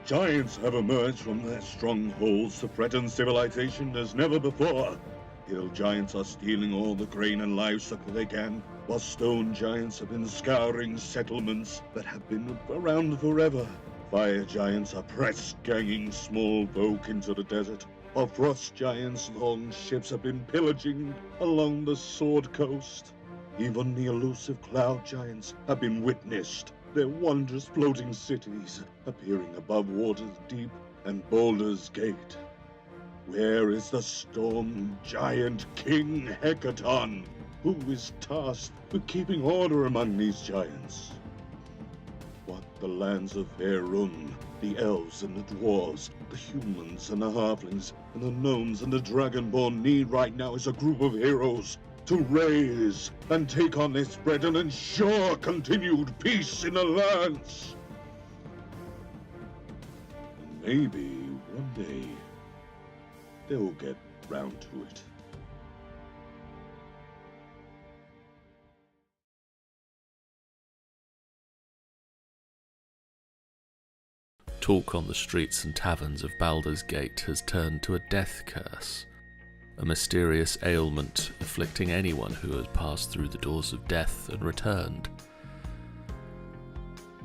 Giants have emerged from their strongholds to threaten civilization as never before. Hill giants are stealing all the grain and livestock that they can, while stone giants have been scouring settlements that have been around forever. Fire giants are press-ganging small folk into the desert, while frost giants' long ships have been pillaging along the Sword Coast. Even the elusive cloud giants have been witnessed, their wondrous floating cities appearing above Water's Deep and Baldur's Gate. Where is the storm giant King Hecaton, who is tasked with keeping order among these giants? What the lands of Faerun, the elves and the dwarves, the humans and the halflings, and the gnomes and the dragonborn need right now is a group of heroes to raise and take on this threat and ensure continued peace in the lands. And maybe one day they'll get round to it. Talk on the streets and taverns of Baldur's Gate has turned to a death curse, a mysterious ailment afflicting anyone who has passed through the doors of death and returned.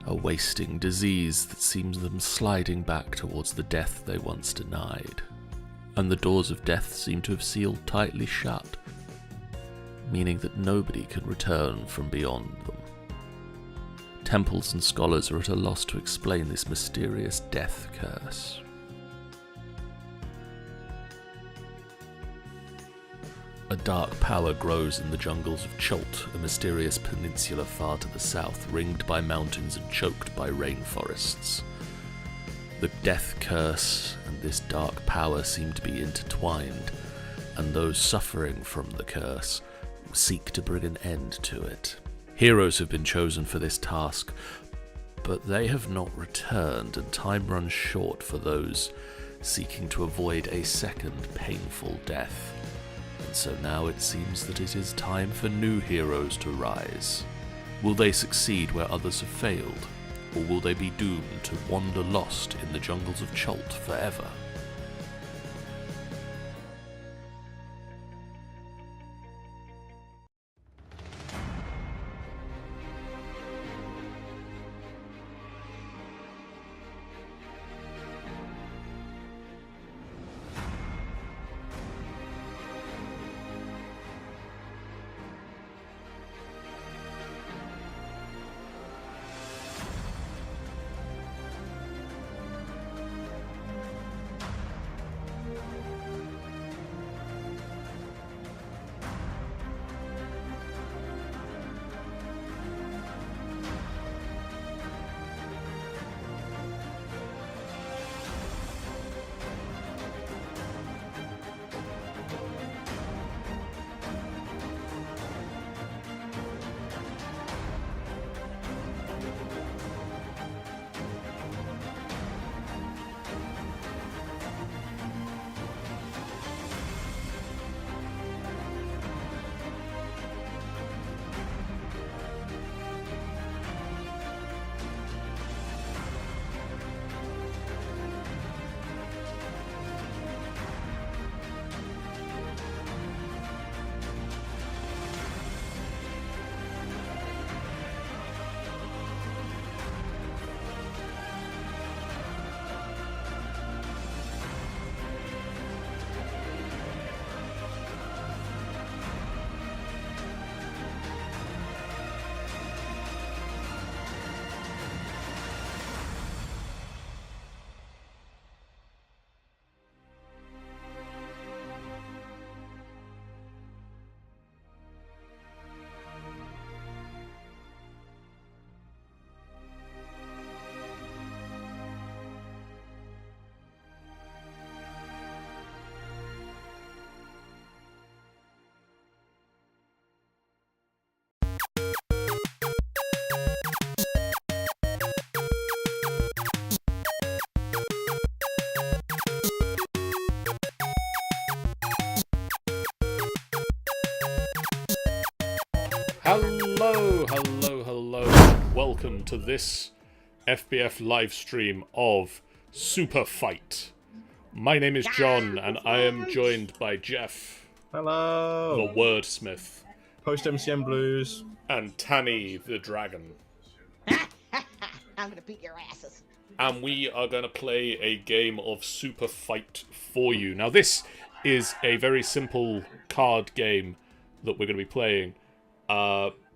A wasting disease that seems them sliding back towards the death they once denied, and the doors of death seem to have sealed tightly shut, meaning that nobody can return from beyond them. Temples and scholars are at a loss to explain this mysterious death curse. A dark power grows in the jungles of Chult, a mysterious peninsula far to the south, ringed by mountains and choked by rainforests. The death curse and this dark power seem to be intertwined, and those suffering from the curse seek to bring an end to it. Heroes have been chosen for this task, but they have not returned, and time runs short for those seeking to avoid a second painful death. And so now it seems that it is time for new heroes to rise. Will they succeed where others have failed, or will they be doomed to wander lost in the jungles of Chult forever? Hello. Welcome to this FBF live stream of SUPERFIGHT. My name is John, and I am joined by Geoff, Hello. the wordsmith, Post MCM Blues. and Tannie, the dragon. I'm gonna beat your asses. And we are going to play a game of SUPERFIGHT for you. Now, this is a very simple card game that we're going to be playing.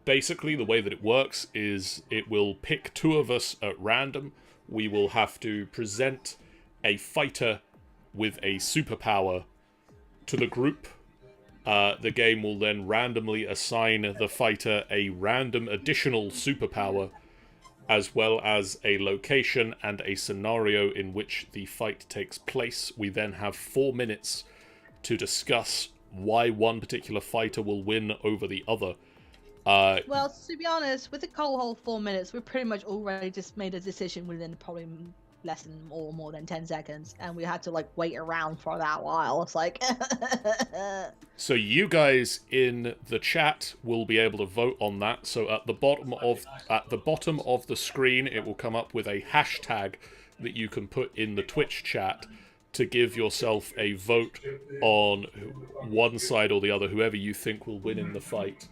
Basically, the way that it works is it will pick two of us at random. We will have to present a fighter with a superpower to the group. The game will then randomly assign the fighter a random additional superpower, as well as a location and a scenario in which the fight takes place. We then have 4 minutes to discuss why one particular fighter will win over the other. Well, to be honest, with the whole 4 minutes, we pretty much already just made a decision within probably less than or more than 10 seconds, and we had to like wait around for that while. It's like So you guys in the chat will be able to vote on that. So at the bottom of the screen, it will come up with a hashtag that you can put in the Twitch chat to give yourself a vote on one side or the other, whoever you think will win in the fight.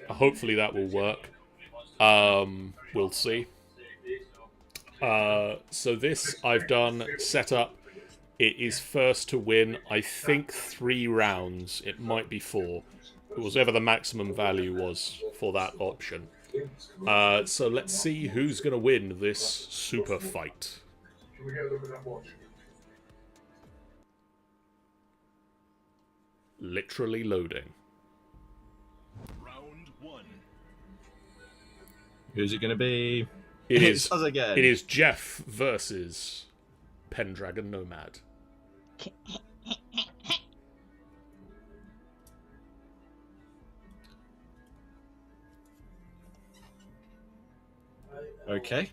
Hopefully that will work. We'll see. So this I've done set up. It is first to win, I think 3 rounds. It might be 4. It was whatever the maximum value was for that option. So let's see who's going to win this super fight. Literally loading. Round 1. Who's it going to be? It is us again. It is Geoff versus Pendragon Nomad. Okay.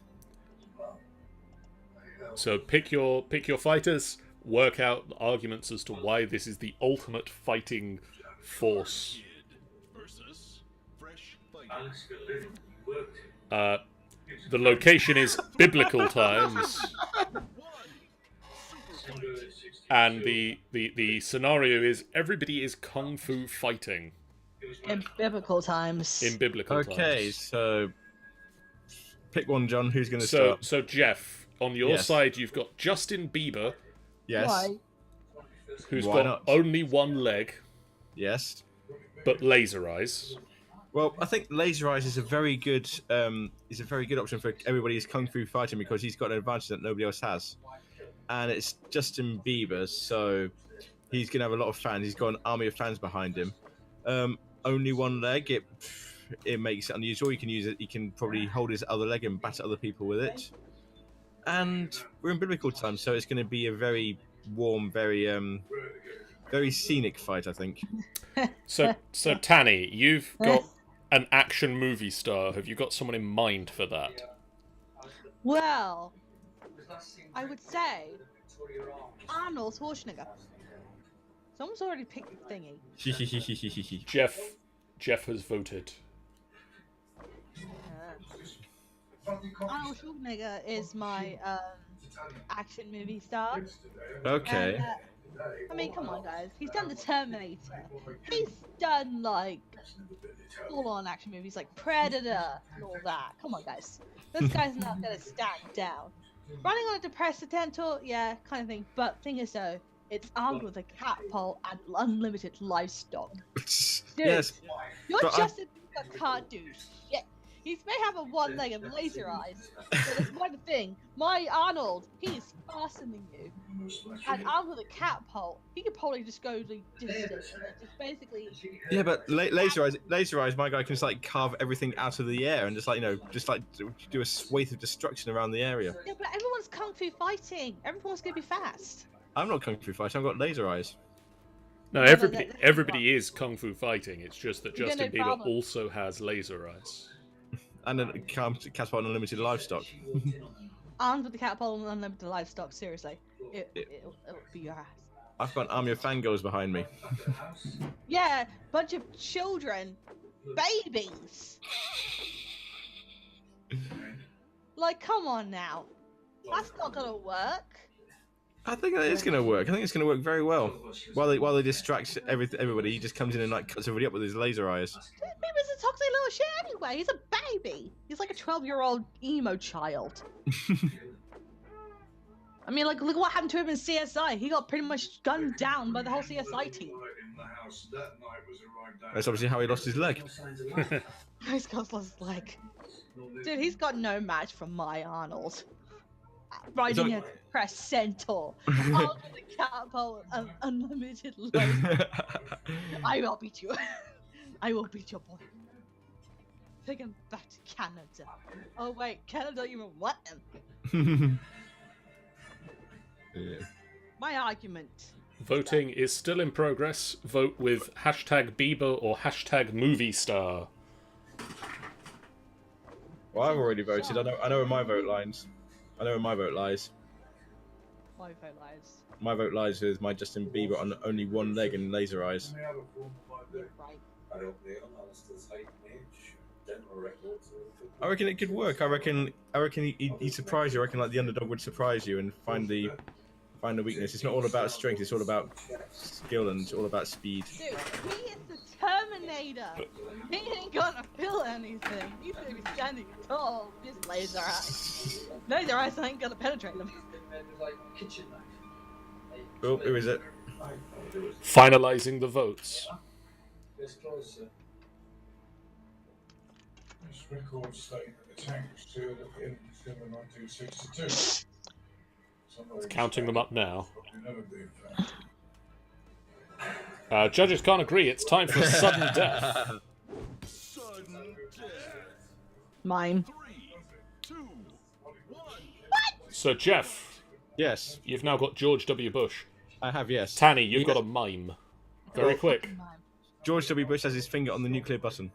So pick your fighters, work out arguments as to why this is the ultimate fighting force. The location is biblical times, and the scenario is everybody is kung fu fighting in biblical times. in biblical times. Okay, so pick one, John. Who's going to start? So Geoff, on your Yes. side, you've got Justin Bieber, Yes. Why? who's Why got not? only one leg Yes. but laser eyes. Well, I think Laser Eyes is a very good option for everybody who's kung fu fighting because he's got an advantage that nobody else has, and it's Justin Bieber, so he's gonna have a lot of fans. He's got an army of fans behind him. Only one leg, it makes it unusual. You can use it. He can probably hold his other leg and batter other people with it. And we're in biblical times, so it's going to be a very warm, very scenic fight, I think. So Tannie, you've got an action movie star. Have you got someone in mind for that? Well, I would say Arnold Schwarzenegger. Someone's already picked the thingy. Geoff has voted. Arnold Schwarzenegger is my action movie star. Okay. And, I mean, come on, guys. He's done The Terminator. He's done, like, full-on action movies like Predator and all that. Come on, guys. This guy's not gonna stand down. Running on a depressed attentor, yeah, kind of thing. But thing is, though, it's armed with a catapult and unlimited livestock. Dude, Yes. Your but Justin Bieber can't do shit. He may have a one leg and laser eyes, but there's one thing. My Arnold, he's faster than you. And armed with a catapult, he could probably just go the distance and just basically... Yeah, but Laser Eyes, my guy can just like carve everything out of the air and just like do a swathe of destruction around the area. Yeah, but everyone's kung fu fighting. Everyone's gonna be fast. I'm not kung fu fighting. I've got Laser Eyes. No, No, everybody is kung fu fighting. It's just that You get Justin no Bieber problem. also has laser eyes. And then catapult and unlimited livestock. Armed with the catapult and unlimited livestock, seriously. It'll be your ass. I've got an army of fangirls behind me. Yeah, bunch of children. Babies. Like, Like, come on now. That's not gonna work. I think it is going to work. I think it's going to work very well. While they distract everybody, he just comes in and like cuts everybody up with his laser eyes. Bieber's a toxic little shit anyway. He's a baby. He's like a 12-year-old emo child. I mean, like, look what happened to him in CSI. He got pretty much gunned down by the whole CSI team. That's obviously how he lost his leg. He's lost his leg. Dude, he's got no match for my Arnold. Riding a press centaur. I'll get the catapult of unlimited life. I will beat you. I will beat your boy. Take him back to Canada. Oh wait, Canada don't even want him. Yeah. My argument. Voting is still in progress. Vote with hashtag Bieber or hashtag movie star. Well, I've already voted. I know where my vote lies. I know where my vote lies. My vote lies. My vote lies with my Justin Bieber on only one leg and laser eyes. Right. I reckon it could work. I reckon he'd surprise you. I reckon like the underdog would surprise you and find the weakness. It's not all about strength. It's all about skill and it's all about speed. Dude, he is the Terminator. He ain't gonna feel anything. He's gonna be standing tall. Just laser eyes. Laser eyes ain't gonna penetrate him. Oh, who is it? Finalizing the votes. Records stating that the tank was sealed at the end of December 1962. Counting them up now. Judges can't agree. It's time for sudden death. Mime. 3, 2, 1. So, Geoff, Yes, you've now got George W. Bush. I have. Yes. Tannie, you've got a mime. Very quick. George W. Bush has his finger on the nuclear button.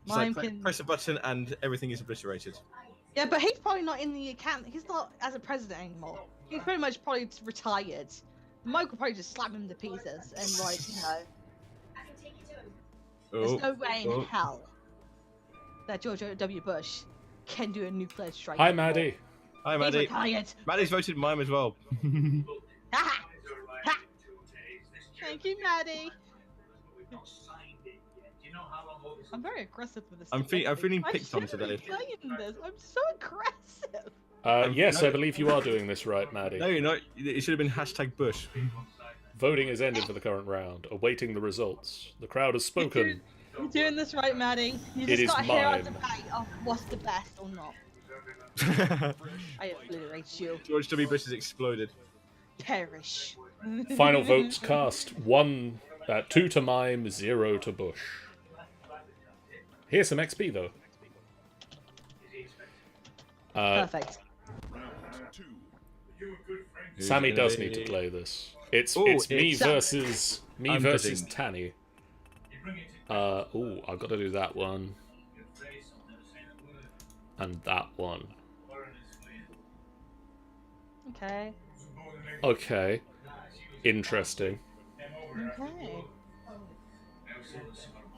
It's Mime like, can... press a button and everything is obliterated. Yeah, but he's probably not in the account. He's not as a president anymore. He's pretty much probably retired. Mike will probably just slap him to pieces and like, you know. There's no way in hell that George W. Bush can do a nuclear strike. Hi, Maddie. Hi, He's Maddie. retired. Maddie's voted mime as well. Ha ha! Thank you, Maddie. I'm very aggressive with this. I'm feeling I picked on shouldn't be today. playing this. I'm so aggressive. Yes, I believe you are doing this right, Maddie. No, you're not. It should have been hashtag Bush. Voting has ended for the current round. Awaiting the results. The crowd has spoken. You're doing this right, Maddie. You It just is got to hear our mine. debate of what's the best or not. I obliterate you. George W. Bush has exploded. Perish. Final votes cast. 2 to mime, 0 to Bush. Here's some XP, though. Perfect. Sammy does need to play this. It's me it's versus I'm versus bidding. Tannie. I've got to do that one. And that one. Okay. Okay. Interesting. Okay.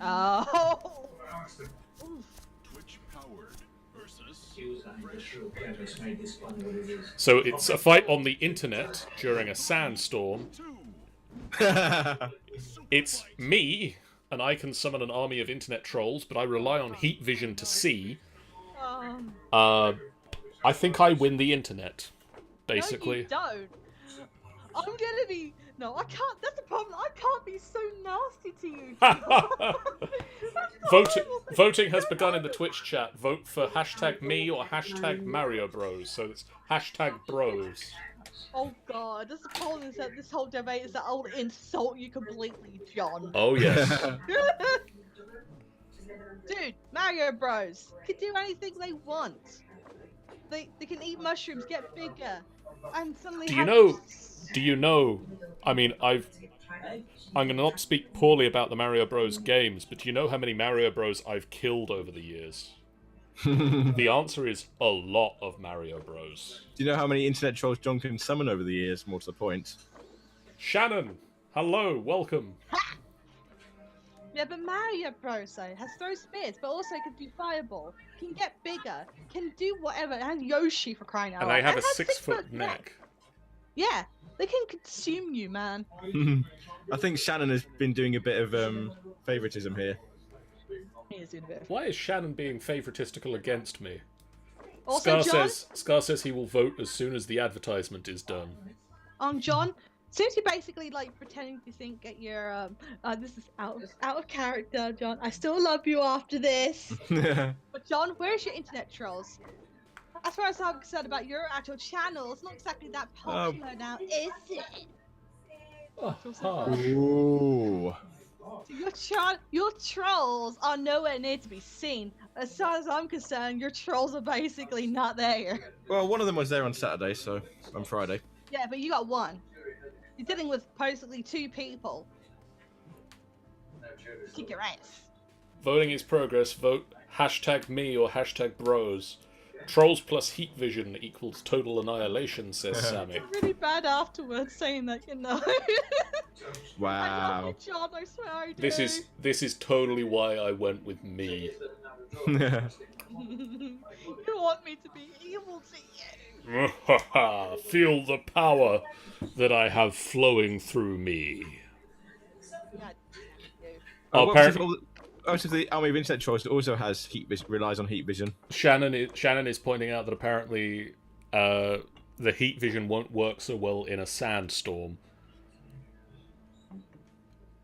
Oh. So it's a fight on the internet during a sandstorm. It's me, and I can summon an army of internet trolls, but I rely on heat vision to see. I think I win the internet, basically. No, you don't. I'm gonna be. No, I can't. That's the problem. I can't be so nasty to you. Voting has begun in the Twitch chat. Vote for hashtag me or hashtag Mario Bros. So it's hashtag Bros. Oh god, that's the problem. Is that this whole debate is that I'll insult you completely, John. Oh yes. Dude, Mario Bros. Can do anything they want. They can eat mushrooms, get bigger, and suddenly. Do you know? I mean, I'm gonna not speak poorly about the Mario Bros. Games, but do you know how many Mario Bros. I've killed over the years? The answer is a lot of Mario Bros. Do you know how many internet trolls John can summon over the years? More to the point. Shannon, hello, welcome. Yeah, but Mario Bros. Though has throw spears, but also can do fireball, can get bigger, can do whatever, and Yoshi for crying out And loud. they have a has 6-foot neck. Yeah, they can consume you, man. I think Shannon has been doing a bit of favoritism here. He is doing a bit of... Why is Shannon being favoristical against me? Also, John, Skarr says he will vote as soon as the advertisement is done. John, since you're basically like pretending to think that you're this is out of character, John. I still love you after this. But John, where's your internet trolls? As far as I'm concerned about your actual channel, it's not exactly that popular now, is it? Ooh. So your trolls are nowhere near to be seen. As far as I'm concerned, your trolls are basically not there. Well, one of them was there on Saturday, so on Friday. Yeah, but you got one. You're dealing with basically 2 people. Kick your ass. Voting is progress. Vote #me or #bros. Trolls plus heat vision equals total annihilation, says Sammy. Really bad afterwards saying that, you know. I love Wow. you, John, I swear I do. This is totally why I went with me. You want me to be evil to you. Feel the power that I have flowing through me. Yeah, you. Oh, apparently, Most of the army of internet trolls also has heat vision, relies on heat vision. Shannon is pointing out that apparently the heat vision won't work so well in a sandstorm.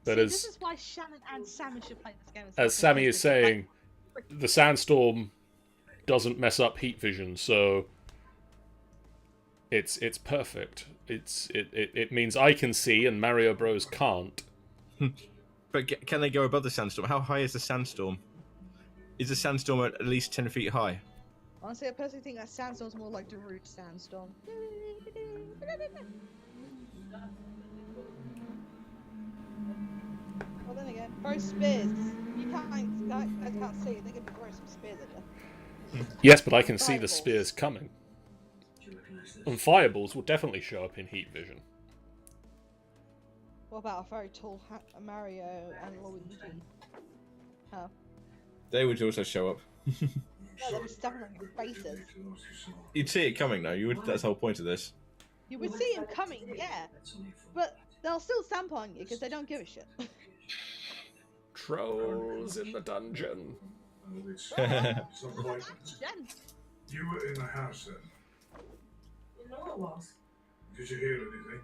But See, this is why Shannon and Sammy should play this game. as Sammy is saying, the sandstorm doesn't mess up heat vision, so it's perfect. It means I can see and Mario Bros can't. But can they go above the sandstorm? How high is the sandstorm? Is the sandstorm at least 10 feet high? Honestly, I personally think that sandstorm's more like the root sandstorm. Well, then again, throw spears. You can't see. They can throw some spears at you. Yes, but I can see the spears coming. And fireballs will definitely show up in heat vision. What about a very tall Mario and Luigi? Oh. They would also show up. No, they'll be stuck on your faces. You'd see it coming, though. You would. That's the whole point of this. You would see him coming, yeah. But they'll still stamp on you because they don't give a shit. Trolls in the dungeon. Jen. You were in the house then? You know it was. Did you hear anything?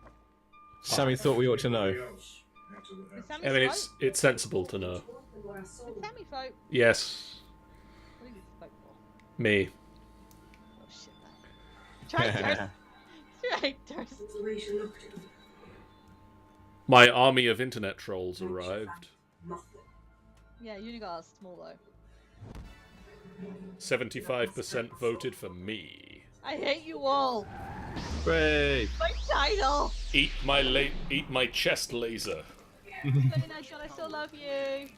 Sammy thought we ought to know. Anybody else enter the house? Sammy I mean, it's sensible to know. Sammy folk. Yes, What are you folk for? me. Oh shit, man. Traitors. It's the way she looked at me. My army of internet trolls arrived. Nothing. Yeah, Unigar is small though. 75% voted for me. I hate you all. Brave. My title. Eat my chest laser. Very nice, John. I still love you.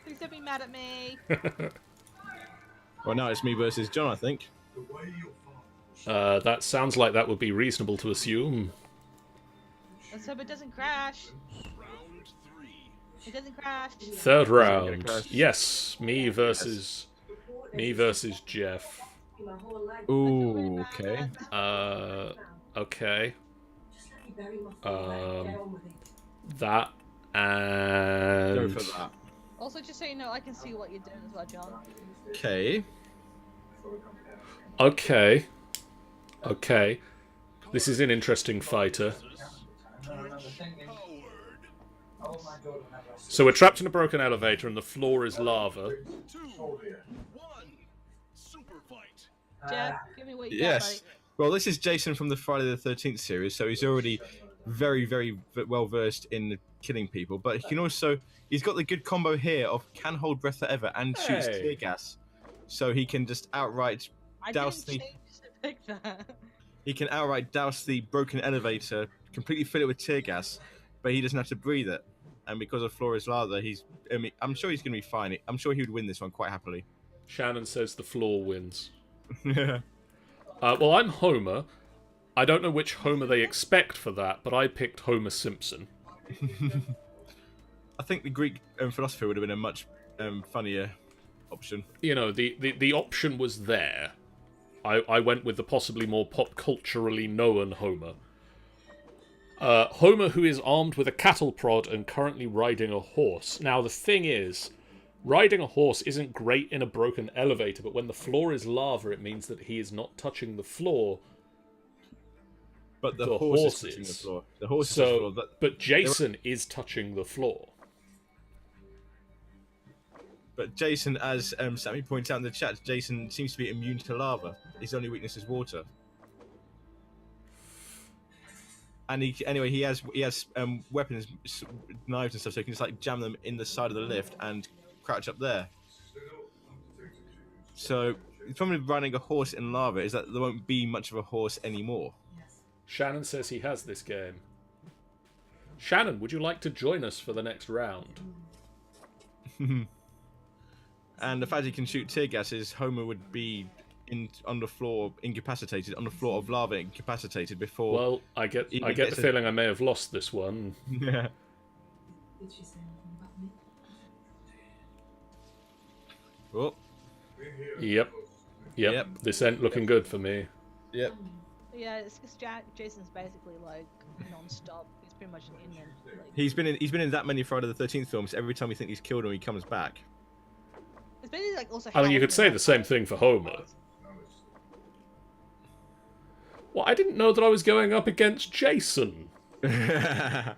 Please don't be mad at me. Well, now it's me versus John, I think. The way your father was That sounds like that would be reasonable to assume. Let's hope it doesn't crash. It doesn't crash. Third round. crash. Yes, me versus Geoff. My whole life. Ooh, okay. Okay. Just let me bury my father and get on with it. That Go and for that. Also, just so you know, I can see what you're doing as well, John. Okay. Okay. This is an interesting fighter. So we're trapped in a broken elevator and the floor is lava. told here. Jeff, give me what you Yes. Well, this is Jason from the Friday the 13th series, so he's already very well versed in killing people. But he can also, he's got the good combo here of can hold breath forever and shoots Hey. tear gas, so he can just outright I douse didn't the. change to pick that. He can outright douse the broken elevator, completely fill it with tear gas, but he doesn't have to breathe it. And because of Flora's lava, I'm sure he's going to be fine. I'm sure he would win this one quite happily. Shannon says the floor wins. Well, I'm Homer. I don't know which Homer they expect for that, but I picked Homer Simpson. I think the Greek philosopher would have been a much funnier option. You know, the option was there. I went with the possibly more pop culturally known Homer. Homer, who is armed with a cattle prod and currently riding a horse. Now, the thing is, riding a horse isn't great in a broken elevator, but when the floor is lava, it means that he is not touching the floor. But the horse is touching the floor. The horse is touching the floor. But Jason is touching the floor. But Jason, as Sammy points out in the chat, Jason seems to be immune to lava. His only weakness is water. And he has weapons, knives and stuff, so he can just like jam them in the side of the lift and crouch up there. So the problem with running a horse in lava is that there won't be much of a horse anymore. Shannon says he has this game. Shannon, would you like to join us for the next round? And the fact he can shoot tear gases, Homer would be on the floor, incapacitated, on the floor of lava, incapacitated before. Well, I get the feeling I may have lost this one. Yeah. Did she say anything about me? Oh. Yep. This ain't looking good for me. Yep. Yeah, it's because Jason's basically like non-stop. He's pretty much an Indian. Like, He's been in that many Friday the 13th films. Every time we think he's killed him, he comes back. it's basically like also. I mean, you could say Howard the same thing for Homer. Well, I didn't know that I was going up against Jason. I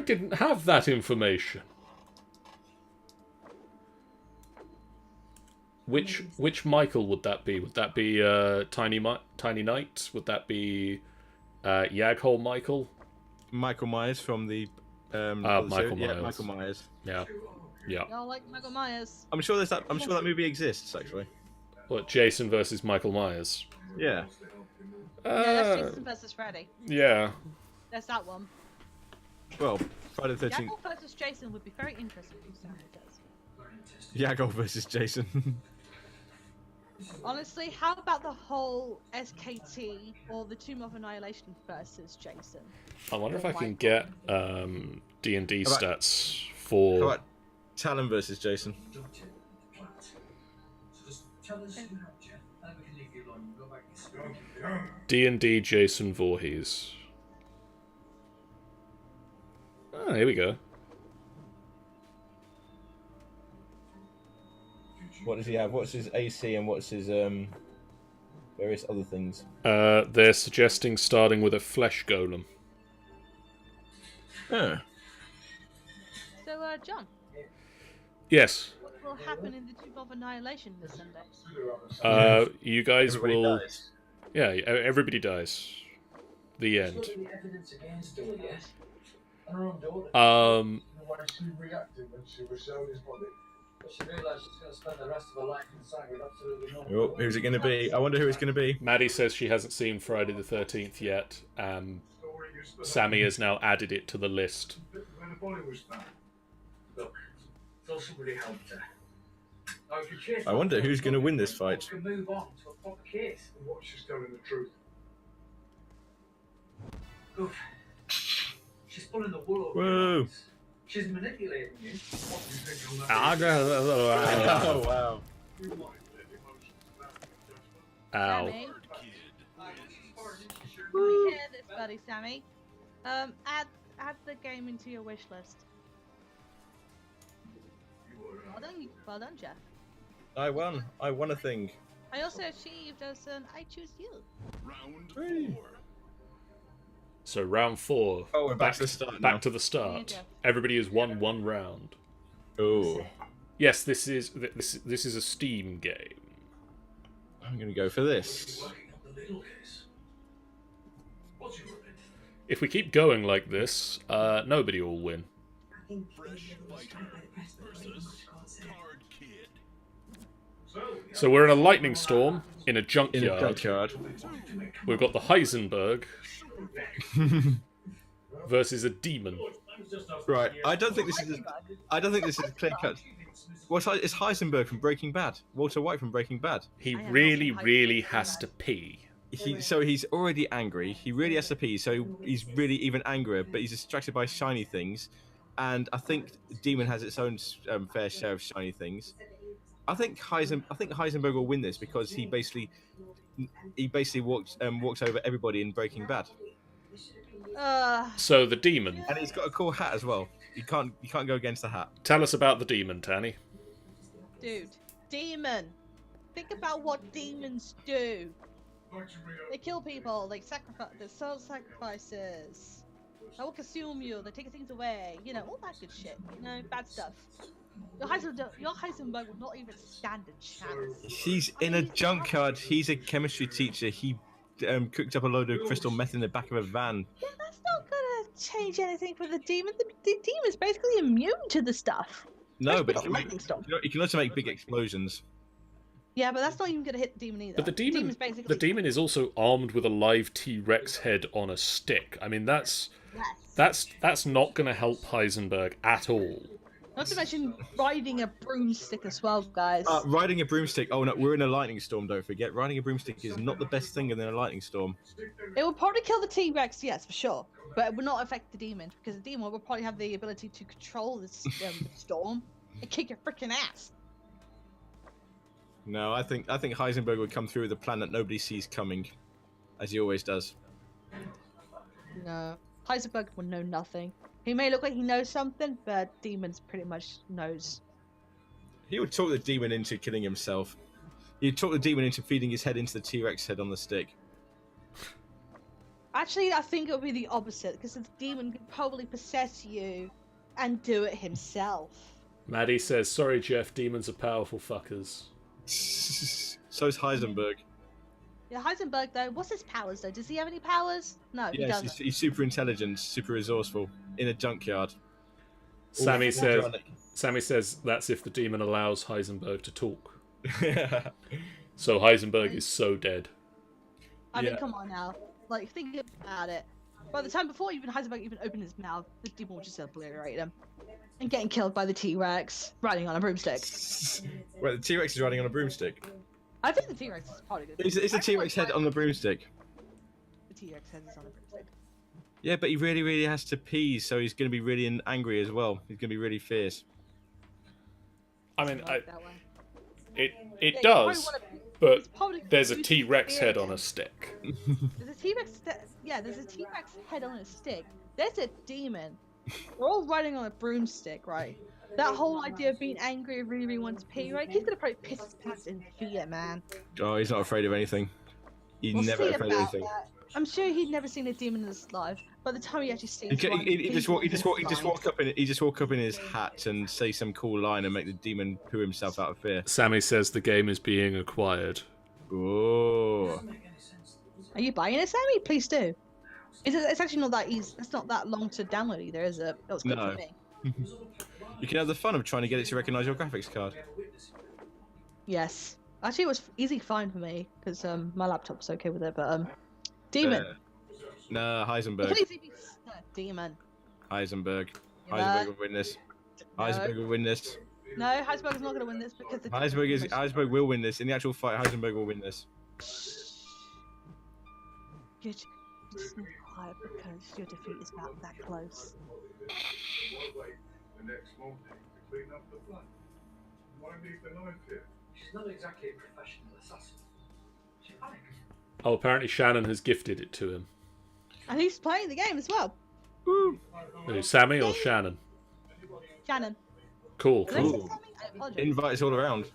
didn't have that information. Which Michael would that be? Would that be Tiny Knight? Would that be Yaghole Michael? Michael Myers from the Michael Myers. Yeah, Michael Myers. Yeah. Y'all like Michael Myers? I'm sure that movie exists actually. What, Jason versus Michael Myers? Yeah. Yeah, that's Jason versus Freddy. Yeah. That's that one. Well, Friday the 13th. Yaghole versus Jason would be very interesting if Sam does. Yaghole versus Jason. Honestly, how about the whole SKT or the Tomb of Annihilation versus Jason? I wonder if I can get D&D How about- stats How for... about Talon versus Jason? D&D Jason Voorhees. Oh, here we go. What does he have? What's his AC and what's his various other things? They're suggesting starting with a flesh golem. Oh. So, John, Yes. what will happen in the Tomb of Annihilation this Sunday? You guys Everybody will... dies. Yeah, everybody dies. The end. The evidence against her, yes. And her own daughter. Um, The way she reacted when she was shown his body. But she realised she's going to spend the rest of her life inside with absolutely no... Oh, who's it going to be? I wonder who it's going to be. Maddie says she hasn't seen Friday the 13th yet. Sammy has now added it to the list. When the body was found. Look, thought somebody helped her. Now, if you chase I wonder that who's going to win this we fight. can move on to a proper case. And what she's telling the truth. Good. She's pulling the wool over Whoa. your eyes. She's manipulating you. What do you think on that? Oh, wow. We might let emotions cloud judgment. Ow. Sammy, you hear this, buddy, Sammy? Add the game into your wish list. Well done, Geoff. I won a thing. I also achieved as an I choose you. So round 4. Oh, we're back to the start Back now. to the start. Yeah. Everybody has won one round. Oh, Yes, this is a Steam game. I'm going to go for this. Working on the legal case. What's your opinion? If we keep going like this, nobody will win. I think versus Card Kid. So we're in a lightning storm in a In the junkyard. junkyard. We've got the Heisenberg versus a demon. Right. I don't think this is a clear cut. It's Heisenberg from Breaking Bad. Walter White from Breaking Bad. He I have really, not seen really Heisenberg has yet. to pee. So he's already angry. He really has to pee. So he's really even angrier. But he's distracted by shiny things, and I think Demon has its own fair share of shiny things. I think Heisenberg will win this because he basically walks over everybody in Breaking Bad, So the demon. and he's got a cool hat as well. You can't go against the hat. Tell us about the demon, Tannie. Dude, demon. Think about what demons do. They kill people. They sacrifice. They soul sacrifices. They will consume you. They take things away. You know, all that good shit. You know, bad stuff. Your Heisenberg will not even stand a chance. He's in a junkyard. He's a chemistry teacher. He cooked up a load of crystal meth in the back of a van. Yeah, that's not gonna change anything for the demon. The demon's basically immune to the stuff. No, but he can also make big explosions. Yeah, but that's not even gonna hit the demon either. But the demon is also armed with a live T-Rex head on a stick. I mean, that's not going to help Heisenberg at all. Not to mention riding a broomstick as well, guys. Riding a broomstick. Oh no, we're in a lightning storm. Don't forget, riding a broomstick is not the best thing in a lightning storm. It will probably kill the T-Rex, yes, for sure, but it will not affect the demon because the demon will probably have the ability to control this storm and kick your freaking ass. No, I think Heisenberg would come through with a plan that nobody sees coming, as he always does. No, Heisenberg will know nothing. He may look like he knows something, but demons pretty much knows. He would talk the demon into killing himself. He'd talk the demon into feeding his head into the T-Rex head on the stick. Actually, I think it would be the opposite, because the demon could probably possess you and do it himself. Maddie says, sorry, Geoff, demons are powerful fuckers. So's Heisenberg. Yeah, Heisenberg, though, what's his powers, though? Does he have any powers? No, he yes, doesn't. he's super intelligent, super resourceful, in a junkyard. Sammy says that's if the demon allows Heisenberg to talk. So Heisenberg is so dead. I mean, come on now. Like, think about it. By the time before even Heisenberg even opened his mouth, the demon will just obliterate him. And getting killed by the T-Rex riding on a broomstick. Well, the T-Rex is riding on a broomstick. I think the T-Rex is probably good. Is the T-Rex head on the broomstick? The T-Rex head is on a broomstick. Yeah, but he really, really has to pee, so he's going to be really angry as well. He's going to be really fierce. I mean, it Yeah, does, but probably there's a use T-Rex fear. head on a stick. There's a T-Rex. There's a T-Rex head on a stick. There's a demon. We're all riding on a broomstick, right? That whole idea of being angry and really, really wants to pee, right? He's gonna probably piss his pants in fear, man. Oh, he's not afraid of anything. He's We'll never see afraid of about anything. that. I'm sure he'd never seen a demon in his life. By the time he actually sees one, He just walk up in his hat and say some cool line and make the demon poo himself out of fear. Sammy says the game is being acquired. Oh. Are you buying it, Sammy? Please do. It's actually not that easy. It's not that long to download either, is it? That was good No. for me. You can have the fun of trying to get it to recognise your graphics card. Yes. Actually, it was easy fine for me because my laptop's okay with it. But demon. Nah, Heisenberg. Please be demon. Heisenberg. Yeah. Heisenberg will win this. Heisenberg will win this. No, Heisenberg's not going to win this because the Heisenberg will win this. In the actual fight, Heisenberg will win this. You're just not quiet because your defeat is about that close. The next morning to clean up the blood. Why leave the knife here? She's not exactly a professional assassin. She panicked. Oh, apparently Shannon has gifted it to him. And he's playing the game as well. Woo! Who, Sammy or Shannon? Shannon. Cool, Did I say cool. Sammy? I apologize. Invites all around.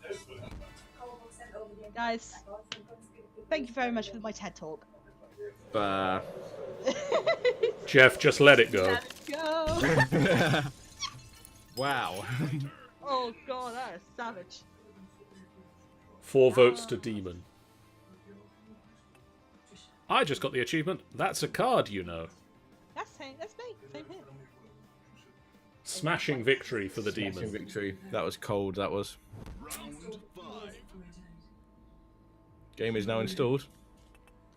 Guys, thank you very much for my TED talk. Geoff, just let it go. Let's go. Wow. Oh god, that is savage. 4 votes to Demon. I just got the achievement. That's a card, you know. That's me. Same here. Smashing victory for the Smashing Demon. victory. That was cold, that was. Game is now installed.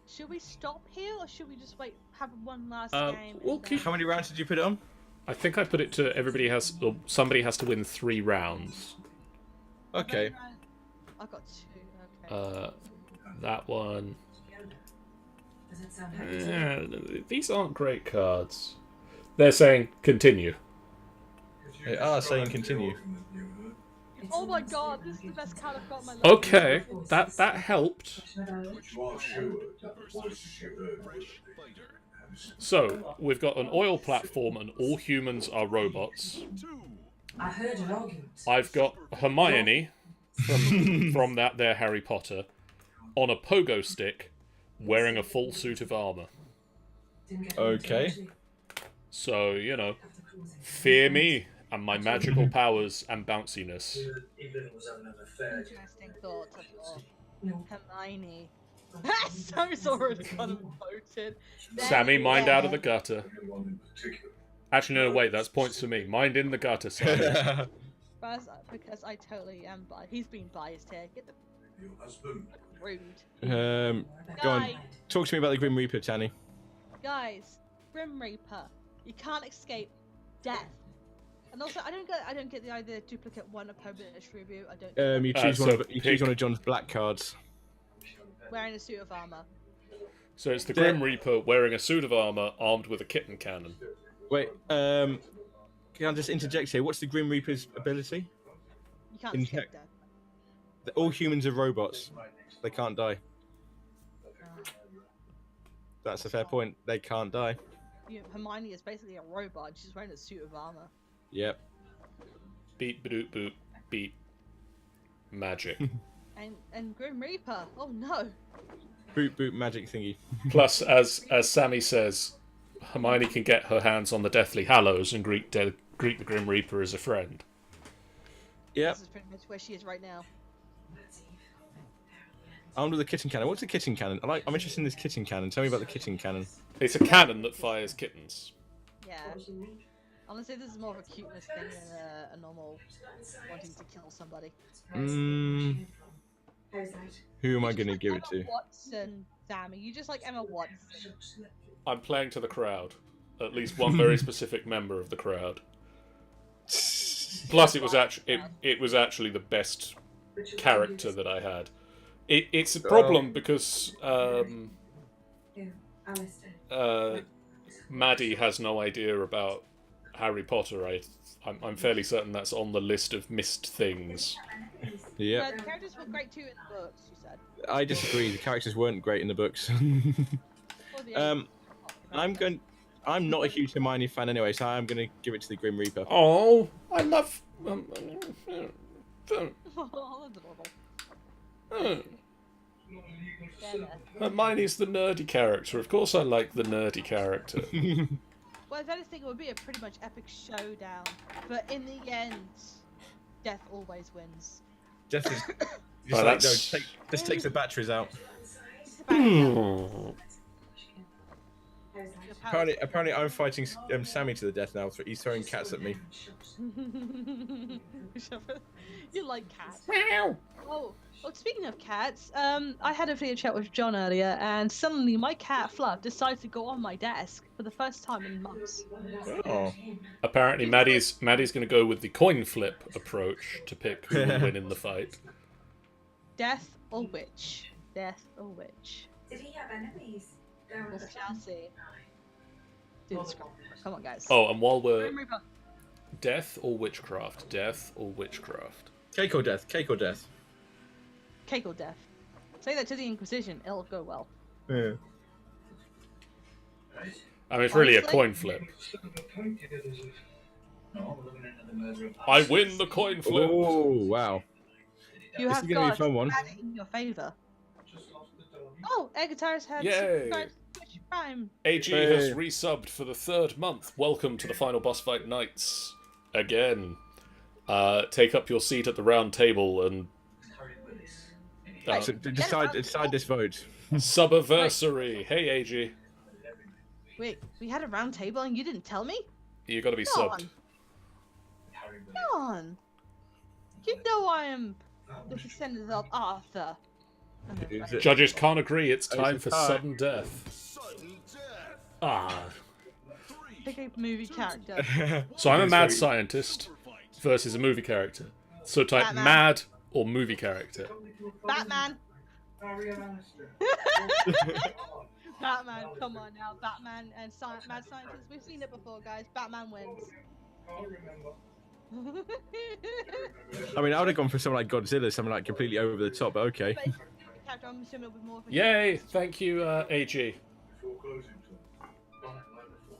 Should we stop here or should we just wait, have one last game? We'll and, keep- How many rounds did you put it on? I think I put it to somebody has to win 3 rounds. Okay. I got 2. Okay. That one. Does it sound happy? These aren't great cards. They're saying continue. They are saying continue. Oh my god, this is the best card I've got in my life. Okay, that helped. But you are sure that the voices you heard were the So we've got an oil platform, and all humans are robots. I heard an argument. I've got Hermione from that there Harry Potter on a pogo stick, wearing a full suit of armor. Okay. So, you know, fear me and my magical powers and bounciness. Even if it was having an affair. Interesting thoughts, Hermione. Sammy's already kind of voted. Sammy, mind out of the gutter. anyone in particular. Actually, no, wait, that's points to me. Mind in the gutter, Sammy. Because I totally am biased. He's being biased here. Get the Your husband. rude. Go on. Guys, Talk to me about the Grim Reaper, Tannie. guys, Grim Reaper. You can't escape death. And also, I don't get the idea duplicate one opponent attribute. I don't. You choose so you choose one of John's black cards. Wearing a suit of armor. So it's the Grim Reaper wearing a suit of armor, armed with a kitten cannon. Wait, can I just interject here? What's the Grim Reaper's ability? You can't In escape tech- death. All humans are robots. They can't die. That's a fair point. They can't die. Hermione is basically a robot. She's wearing a suit of armor. Yep. Beat, badoot, boot, beat. Magic. And Grim Reaper. Oh no. Boot magic thingy. Plus, as Sammy says, Hermione can get her hands on the Deathly Hallows and greet the Grim Reaper as a friend. Yep. This is pretty much where she is right now. Armed with a kitten cannon. What's a kitten cannon? I'm interested in this kitten cannon. Tell me about the kitten cannon. It's a cannon that fires kittens. Yeah. Honestly, this is more of a cuteness thing than a normal wanting to kill somebody. Who am I going to give it to? Emma Watson, Sammy. You just like Emma Watson. I'm playing to the crowd. At least one very specific member of the crowd. Plus, it was actually the best character that I had. It's a problem because Maddie has no idea about Harry Potter. I'm fairly certain that's on the list of missed things. Yeah. The characters were great too in the books, you said. I disagree. The characters weren't great in the books. Or the I'm not a huge Hermione fan anyway, so I'm going to give it to the Grim Reaper. Oh, I love. Oh, that's adorable. Hermione's the nerdy character. Of course, I like the nerdy character. Well, if anything, it would be a pretty much epic showdown. But in the end, death always wins. Death is. Oh, Just takes the batteries out. It's about Apparently, I'm fighting Sammy to the death now. He's throwing cats at me. You like cats. Oh, speaking of cats, I had a video chat with John earlier, and suddenly my cat Fluff decided to go on my desk for the first time in months. Oh. Apparently, Maddie's going to go with the coin flip approach to pick who will win in the fight. Death or witch? Death or witch? Did he have enemies? We shall see. Do the scroll. Come on, guys. Oh, and while we're Grim Reaper. death or witchcraft, death or witchcraft. Cake or death? Cake or death? Cake or death. Say that to the Inquisition, it'll go well. Yeah. I mean, it's really a Honestly? coin flip. I win the coin flip. Oh wow! You This have is gonna be a got fun one. that in your favour. Oh, Eggetar's had Yay. subscribed to Twitch Prime. AG has resubbed for the 3rd month. Welcome to the final boss fight nights again. Take up your seat at the round table and So decide this vote. Subiversary. Hey, AG, Wait, we had a round table and you didn't tell me? you got to be Come subbed. Come on. You know I am the descendant of Arthur. Is it- Judges can't agree. It's time it's for a tie. sudden death. Ah. Pick a movie character. So I'm a It's mad very- scientist versus a movie character. So type Batman. mad or movie character. Batman. Batman, come on now. Batman and mad scientist. We've seen it before, guys. Batman wins. I mean, I would have gone for something like Godzilla, something like completely over the top, but okay. But it's a character, I'm assuming it'll be more of a Yay! Thank you, AG.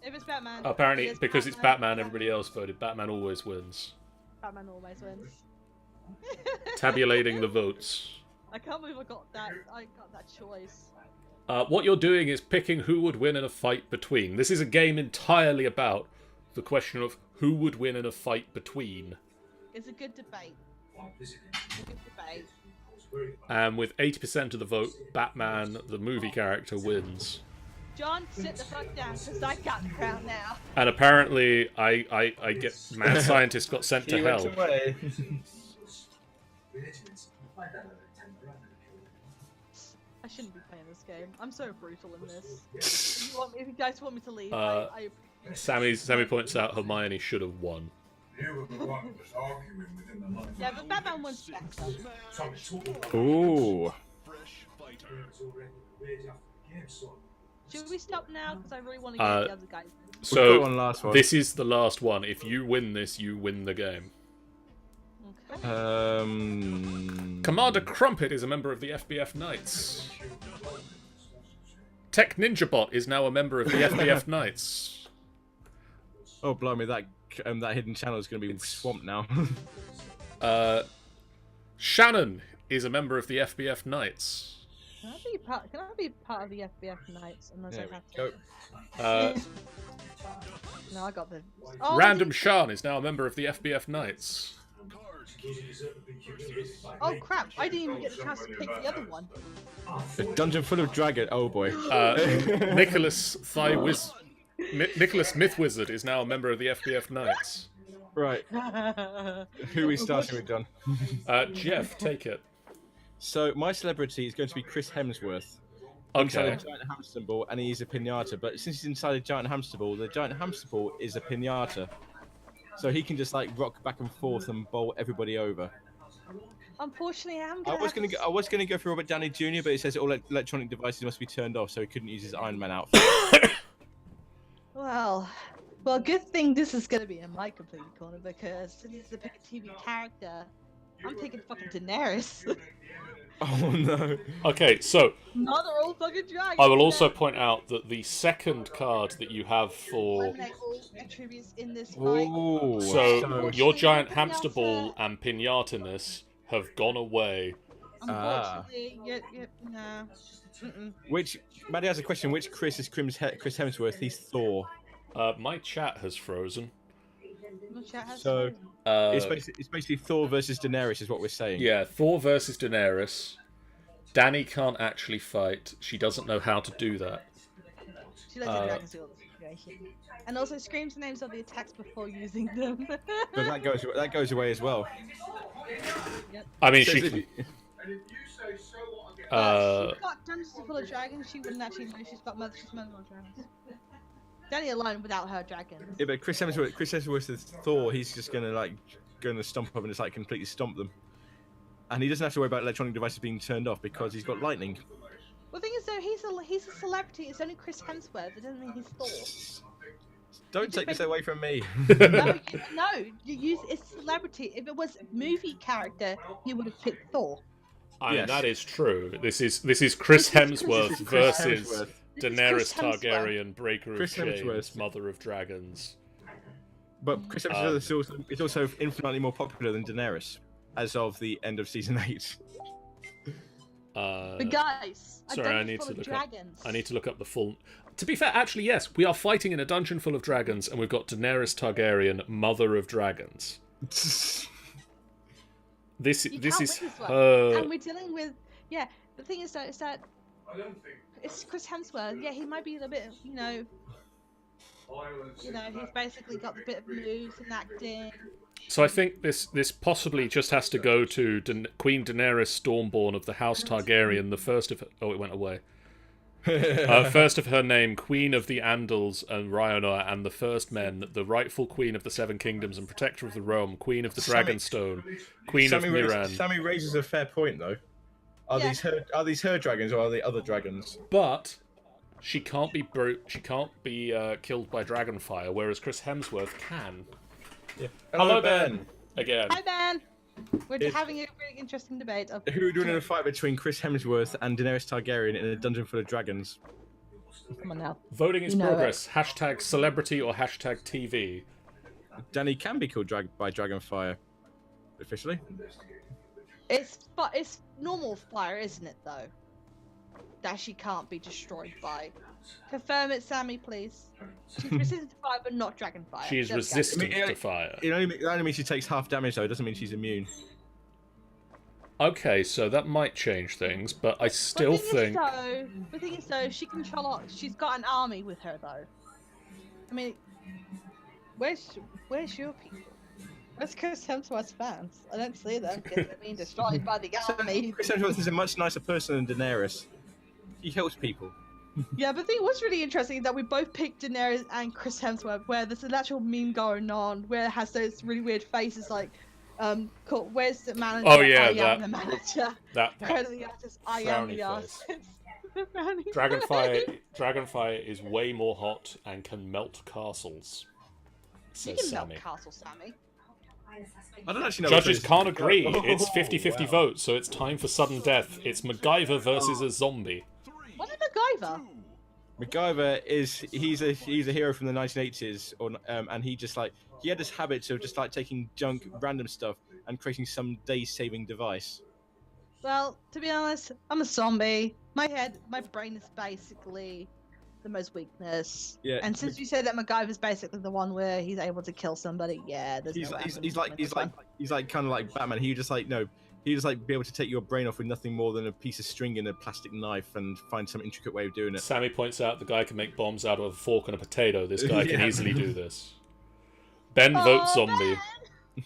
If it's Batman. Apparently, it's because it's Batman, everybody else voted. Batman always wins. Batman always wins. Tabulating the votes. I can't believe I got that choice. What you're doing is picking who would win in a fight between. This is a game entirely about the question of who would win in a fight between. It's a good debate. It's a good debate. And with 80% of the vote, Batman, the movie character, wins. John, sit the fuck down, because I got the crown now. And apparently, I get mad scientist got sent to He went hell. away. I shouldn't be playing this game. I'm so brutal in this. If you guys want me to leave, Sammy points out Hermione should have won. You were the one that was arguing within the line. Yeah, but Batman wins better. Ooh. Should we stop now? Because I really want to get the other guys in. We've got one last So one. this is the last one. If you win this, you win the game. Okay. Commander Crumpet is a member of the FBF Knights. Tech Ninja Bot is now a member of the FBF Knights. Oh, blimey, that hidden channel is going to be swamped now. Shannon is a member of the FBF Knights. Can I be part of the FBF Knights unless There I we have to? go. No, I got the. Random Shan is now a member of the FBF Knights. Oh crap! I didn't even get the chance to pick the other one. A dungeon full of dragon. Oh boy. Nicholas Nicholas Myth Wizard is now a member of the FBF Knights. Right. Who are we starting with, John? Geoff, take it. So my celebrity is going to be Chris Hemsworth. Okay. Inside a giant hamster ball, and he's a pinata. But since he's inside a giant hamster ball, the giant hamster ball is a pinata. So he can just like rock back and forth and bowl everybody over. Unfortunately, I was gonna go for Robert Downey Jr., but it says all electronic devices must be turned off, so he couldn't use his Iron Man outfit. Well, good thing this is gonna be in my complete corner because since it's a pick a TV character, I'm picking fucking Daenerys. Oh no. Okay, so Mother all fucking dragons. I will also point out that the second card that you have for eliminate all attributes in this fight. Ooh. so your giant hamster ball and pinata-ness have gone away. Unfortunately, nah. Maddie has a question. Which Chris is Chris Hemsworth? He's Thor. My chat has frozen. My chat has So Uh, it's basically Thor versus Daenerys, is what we're saying. yeah, Thor versus Daenerys. Danny can't actually fight. She doesn't know how to do that. She lets the dragons do all the situation. And also screams the names of the attacks before using them. But that goes away as well. I mean, So she. if you- If she's got dungeons full of dragons, she wouldn't actually know she's mother of dragons. Danny alone without her dragon. Yeah, but Chris Hemsworth is Thor. He's just gonna stomp up and just like completely stomp them, and he doesn't have to worry about electronic devices being turned off because he's got lightning. Well, the thing is though, he's a celebrity. It's only Chris Hemsworth. It doesn't mean he's Thor. Don't take this away from me. No, you use it's celebrity. If it was movie character, you would have picked Thor. I mean, Yes. that is true. This is Chris Hemsworth This is Chris versus Hemsworth. Daenerys Chris Hemsworth. Targaryen, Breaker Chris of Chains, Hemsworth. Mother of Dragons. But Chris Hemsworth is also infinitely more popular than Daenerys as of the end of season 8. But guys, Sorry, I need full to of look dragons. up. I need to look up the full. To be fair, actually, yes, we are fighting in a dungeon full of dragons, and we've got Daenerys Targaryen, Mother of Dragons. This You is can't win this one. her. And we're dealing with The thing is though, is that I don't think it's Chris Hemsworth. Yeah, he might be a bit, he's basically got a bit of moves and acting. So I think this possibly just has to go to Queen Daenerys Stormborn of the House Targaryen, the first of it went away. First of her name, Queen of the Andals and Rhaenyra and the First Men, the rightful Queen of the Seven Kingdoms and Protector of the Realm, Queen of the Dragonstone, Queen of Miran. Sammy raises a fair point though. Are these her dragons or are they other dragons? But she can't be killed by dragonfire, whereas Chris Hemsworth can. Yeah. Hello, Ben. Again. Hi, Ben. We're It's- having a really interesting debate. Of Who are doing a fight between Chris Hemsworth and Daenerys Targaryen in a dungeon full of dragons? Come on now. Voting is You know progress. Hashtag celebrity or hashtag TV. Danny can be killed by Dragonfire. Officially. It's normal fire, isn't it? Though that she can't be destroyed by. Confirm it, Sammy, please. She's resistant to fire, but not dragon fire. She is There we go. resistant I mean, to fire. It only means she takes half damage, though. It doesn't mean she's immune. Okay, so that might change things, but I still think... The thing is, though, she can control. She's got an army with her, though. I mean, where's your people? Where's Chris Hemsworth's fans? I don't see them because they're being destroyed by the army. Chris Hemsworth is a much nicer person than Daenerys. He helps people. Yeah, but I think what's really interesting is that we both picked Daenerys and Chris Hemsworth, where there's an actual meme going on where it has those really weird faces like, called, where's the manager? Oh, yeah, I am that- the manager. That Credit the artist, I am the frowny artist. The frowny Dragonfire is way more hot and can melt castles, You says can melt Sammy. castle, Sammy. I don't actually know. Judges if can't agree. Oh, It's 50-50 wow. vote, so it's time for sudden death. It's MacGyver versus a zombie. What is MacGyver? MacGyver he's a hero from the 1980s, and he had this habit of just like taking random stuff and creating some day-saving device. Well, to be honest, I'm a zombie. My brain is basically the most weakness. Yeah. And since you said that MacGyver's basically the one where he's able to kill somebody, yeah, there's He's no like kind of like Batman. He just like be able to take your brain off with nothing more than a piece of string and a plastic knife and find some intricate way of doing it. Sammy points out the guy can make bombs out of a fork and a potato. This guy can Yeah. easily do this. Ben votes zombie.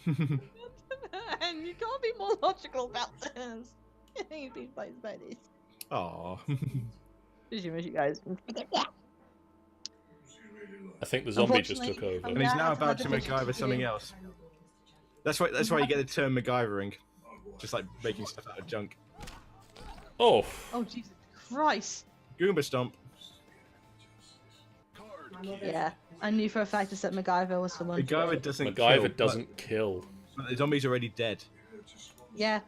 And you can't be more logical about this. You'd be both buddies. Aww. Did you miss you guys? I think the zombie just took over. And he's now about to MacGyver something else. That's why you get the term MacGyvering. Just like making stuff out of junk. Oh, Oh, Jesus Christ. Goomba Stomp. Yeah, I knew for a fact that MacGyver was the one. MacGyver doesn't kill, MacGyver doesn't kill. but the zombie's already dead. Yeah.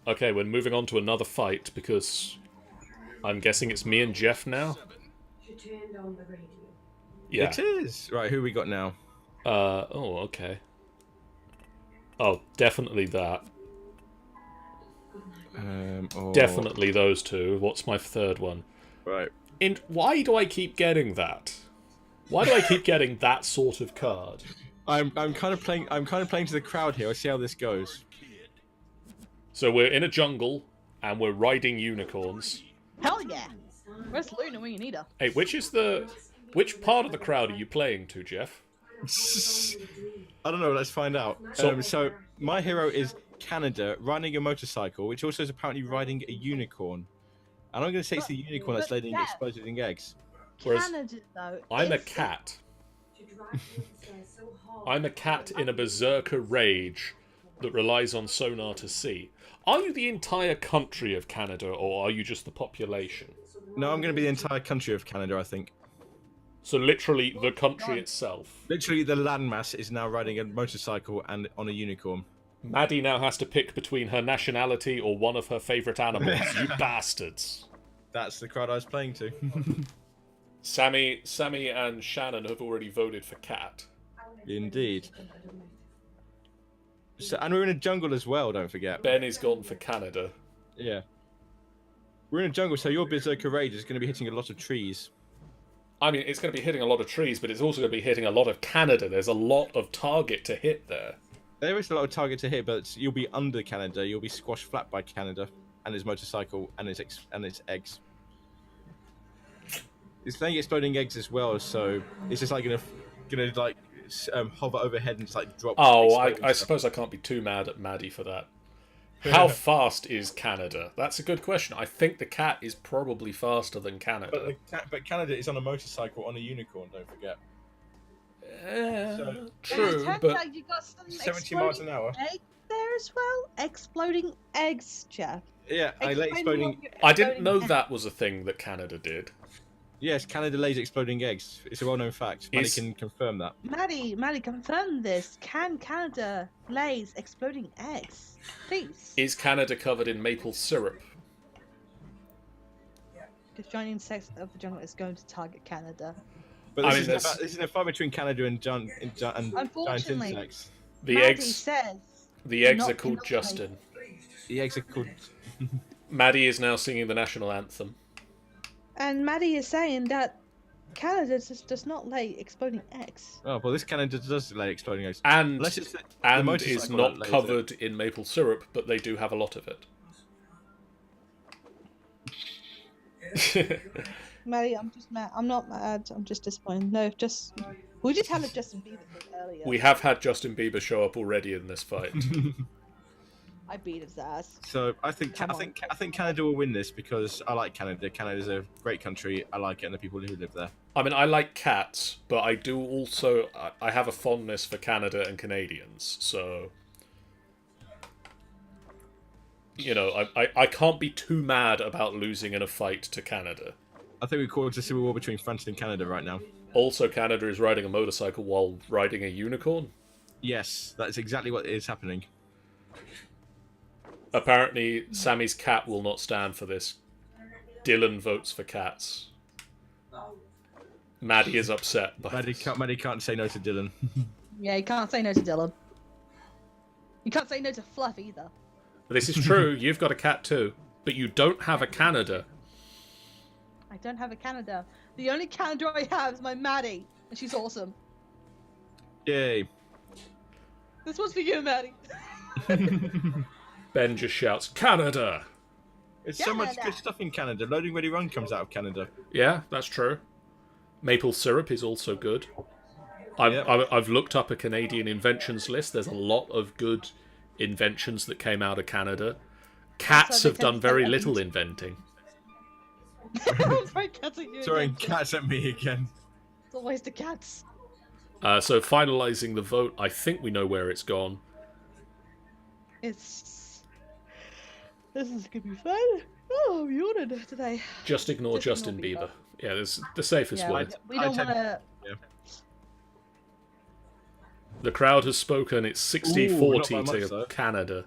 Okay, we're moving on to another fight because I'm guessing it's me and Geoff now. She turned on the radio. Yeah. It is. Right, who we got now? Oh, okay. Oh, definitely that. Definitely those two. What's my third one? Right. Why do I keep getting that? Why do I keep getting that sort of card? I'm kind of playing to the crowd here. Let's see how this goes. So we're in a jungle and we're riding unicorns. Hell yeah. Where's Luna when you need her? Hey, which part of the crowd are you playing to, Geoff? I don't know. Let's find out. So my hero is Canada, riding a motorcycle, which also is apparently riding a unicorn. And I'm going to say it's the unicorn that's laying exploding eggs. Whereas Canada, though. I'm a is- cat. She dragged me upstairs so hard. I'm a cat in a berserker rage that relies on sonar to see. Are you the entire country of Canada, or are you just the population? No, I'm going to be the entire country of Canada, I think. So literally the country itself. Literally, the landmass is now riding a motorcycle and on a unicorn. Maddie now has to pick between her nationality or one of her favourite animals. You bastards. That's the crowd I was playing to. Sammy and Shannon have already voted for cat. Indeed. So, and we're in a jungle as well, don't forget. Ben is gone for Canada. Yeah. We're in a jungle, so your Berserker Rage is going to be hitting a lot of trees. I mean, it's going to be hitting a lot of trees, but it's also going to be hitting a lot of Canada. There's a lot of target to hit there. There is a lot of target to hit, but you'll be under Canada. You'll be squashed flat by Canada and his motorcycle and its eggs. It's playing exploding eggs as well, so it's just like gonna like hover overhead and just like drop. Oh, I stuff. suppose I can't be too mad at Maddie for that. How fast is Canada? That's a good question. I think the cat is probably faster than Canada. But Canada is on a motorcycle on a unicorn. Don't forget. And it True, turns but out you got some 70 miles an hour. eggs there as well. Exploding eggs, Geoff. Yeah, I like Explain exploding. what your I didn't exploding know eggs- that was a thing that Canada did. Yes, Canada lays exploding eggs. It's a well-known fact. Maddie Is- can confirm that. Maddie, confirm this. Can Canada lays exploding eggs? Please. Is Canada covered in maple syrup? Because giant insects of the jungle is going to target Canada. But I this, mean, isn't there's- this isn't a fight between Canada and giant Unfortunately. insects. The Maddie eggs. says The eggs not are called cannot Justin. The eggs are called. Maddie is now singing the national anthem. And Maddie is saying that Canada just does not lay exploding eggs. Oh, well, this Canada does lay exploding eggs. And Unless it's the and motorcycle is that not lays covered in maple syrup, but they do have a lot of it. Maddie, I'm just mad. I'm not mad. I'm just disappointed. No, we just had a Justin Bieber thing earlier. We have had Justin Bieber show up already in this fight. I beat his ass. So I think Come I think Canada will win this because I like Canada. Canada's a great country. I like it and the people who live there. I mean, I like cats, but I do also... I have a fondness for Canada and Canadians, so... You know, I can't be too mad about losing in a fight to Canada. I think we caused a civil war between France and Canada right now. Also, Canada is riding a motorcycle while riding a unicorn. Yes, that's exactly what is happening. Apparently, Sammy's cat will not stand for this. Dylan votes for cats. Maddie is upset. By this. Maddie can't say no to Dylan. Yeah, you can't say no to Dylan. You can't say no to Fluff either. This is true. You've got a cat too, but you don't have a Canada. I don't have a Canada. The only Canada I have is my Maddie, and she's awesome. Yay. This one's for you, Maddie. Ben just shouts, Canada! There's so much Canada. good stuff in Canada. Loading Ready Run comes out of Canada. Yeah, that's true. Maple syrup is also good. Yep. I've looked up a Canadian inventions list. There's a lot of good inventions that came out of Canada. Cats So they have done tend to very say little that- inventing. I'm sorry, cats at you Throwing again. cats at me again. It's always the cats. So finalising the vote, I think we know where it's gone. This is gonna be fun. Oh, I'm yawning today. Just ignore Just Justin ignore Bieber. Yeah, that's the safest Yeah, way. we don't I want to. The crowd has spoken. It's 60-40 Ooh, not by much, to though. Canada.